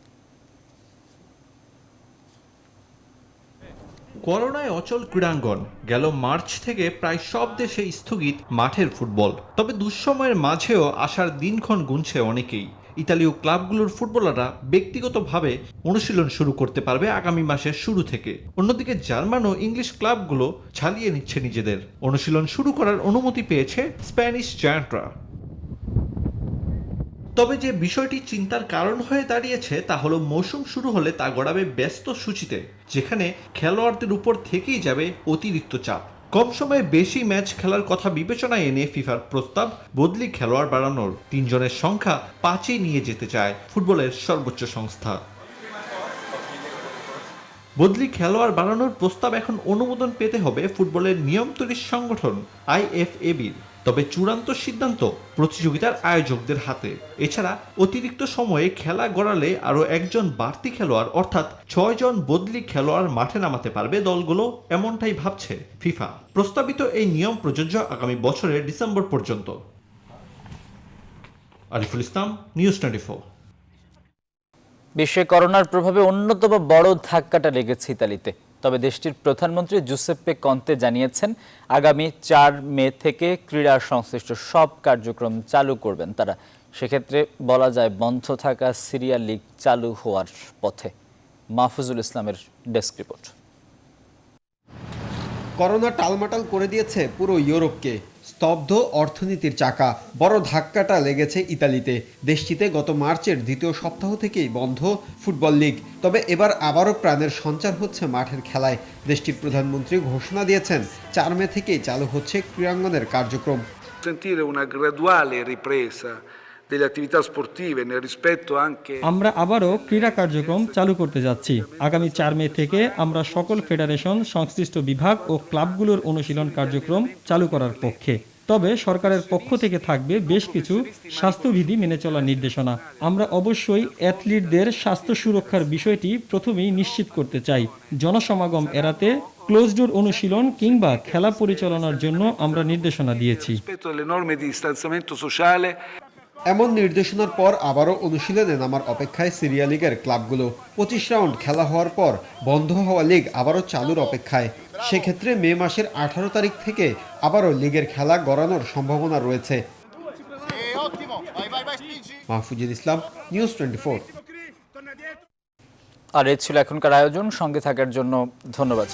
S13: করোনায় অচল ক্রীড়াঙ্গন, গেল মার্চ থেকে প্রায় সব দেশে স্থগিত মাঠের ফুটবল। তবে দুঃসময়ের মাঝেও আসার দিনক্ষণ গুনছে অনেকেই। ইতালীয় ক্লাবগুলোর ফুটবলাররা ব্যক্তিগতভাবে অনুশীলন শুরু করতে পারবে আগামী মাসের শুরু থেকে। অন্যদিকে জার্মান ও ইংলিশ ক্লাবগুলো ছালিয়ে নিচ্ছে নিজেদের। অনুশীলন শুরু করার অনুমতি পেয়েছে স্প্যানিশ জায়ান্টরা। তবে যে বিষয়টি চিন্তার কারণ হয়ে দাঁড়িয়েছে তা হলো মৌসুম শুরু হলে তা গড়াবে ব্যস্ত সূচিতে, যেখানে খেলোয়াড়দের উপর থেকেই যাবে অতিরিক্ত চাপ। কম সময়ে বেশি ম্যাচ খেলার কথা বিবেচনায় এনে ফিফার প্রস্তাব বদলি খেলোয়াড় বাড়ানোর। 3 জনের সংখ্যা 5-এ নিয়ে যেতে চায় ফুটবলের সর্বোচ্চ সংস্থা। বদলি খেলোয়াড় বাড়ানোর প্রস্তাব এখন অনুমোদন পেতে হবে ফুটবলের নিয়ম তৈরির সংগঠন IFAB'র। তবে চূড়ান্ত সিদ্ধান্ত প্রতিযোগিতার আয়োজকদের হাতে। এছাড়া অতিরিক্ত সময়ে খেলা গড়ালে আরও 1 জন বাড়তি খেলোয়াড় অর্থাৎ 6 জন বদলি খেলোয়াড় মাঠে নামাতে পারবে দলগুলো, এমনটাই ভাবছে ফিফা। প্রস্তাবিত এই নিয়ম প্রযোজ্য আগামী বছরের ডিসেম্বর পর্যন্ত। আরিফুল ইসলাম, নিউজ 24।
S1: বিশ্বে করোনার প্রভাবে অন্যতম বড় ধাক্কাটা লেগেছে ইতালিতে। তবে দেশটির প্রধানমন্ত্রী জুসেপ্পে কন্তে জানিয়েছেন আগামী 4 মে থেকে ক্রীড়া সংশ্লিষ্ট সব কার্যক্রম চালু করবেন তারা। সেক্ষেত্রে বলা যায় বন্ধ থাকা সিরিয়া লিগ চালু হওয়ার পথে। মাহফুজুল ইসলামের ডেস্ক রিপোর্ট।
S15: করোনা টালমাটাল করে দিয়েছে পুরো ইউরোপকে। স্তব্ধ অর্থনীতির চাকা। বড় ধাক্কাটা লেগেছে ইতালিতে। দেশটিতে গত মার্চের 2য় সপ্তাহ থেকেই বন্ধ ফুটবল লিগ। তবে এবার আবারও প্রাণের সঞ্চার হচ্ছে মাঠের খেলায়। দেশটির প্রধানমন্ত্রী ঘোষণা দিয়েছেন 4 মে থেকেই চালু হচ্ছে ক্রীড়াঙ্গনের কার্যক্রম।
S2: আমরা আবারও ক্রীড়া কার্যক্রম চালু করতে যাচ্ছি। আগামী 4 মে থেকে আমরা সকল ফেডারেশন, সংশ্লিষ্ট বিভাগ ও ক্লাবগুলোর অনুশীলন কার্যক্রম চালু করার পক্ষে। তবে সরকারের পক্ষ থেকে থাকবে বেশ কিছু স্বাস্থ্যবিধি মেনে চলার নির্দেশনা। আমরা অবশ্যই অ্যাথলিটদের স্বাস্থ্য সুরক্ষার বিষয়টি প্রথমেই নিশ্চিত করতে চাই। জনসমাগম এড়াতে ক্লোজ ডোর অনুশীলন কিংবা খেলা পরিচালনার জন্য আমরা নির্দেশনা দিয়েছি।
S15: এমন নির্দেশনার পর আবারও অনুশীলনে নামার অপেক্ষায় সিরিয়া লিগের ক্লাবগুলো। 25 রাউন্ড খেলা হওয়ার পর বন্ধ হওয়া লিগ আবারও চালুর অপেক্ষায়। সেক্ষেত্রে মে মাসের 18 তারিখ থেকে আবারও লিগের খেলা গড়ানোর সম্ভাবনা রয়েছে। মাহফুজুল ইসলাম, নিউজ 24।
S1: আর এই ছিল এখনকার আয়োজন। সঙ্গে থাকার জন্য ধন্যবাদ।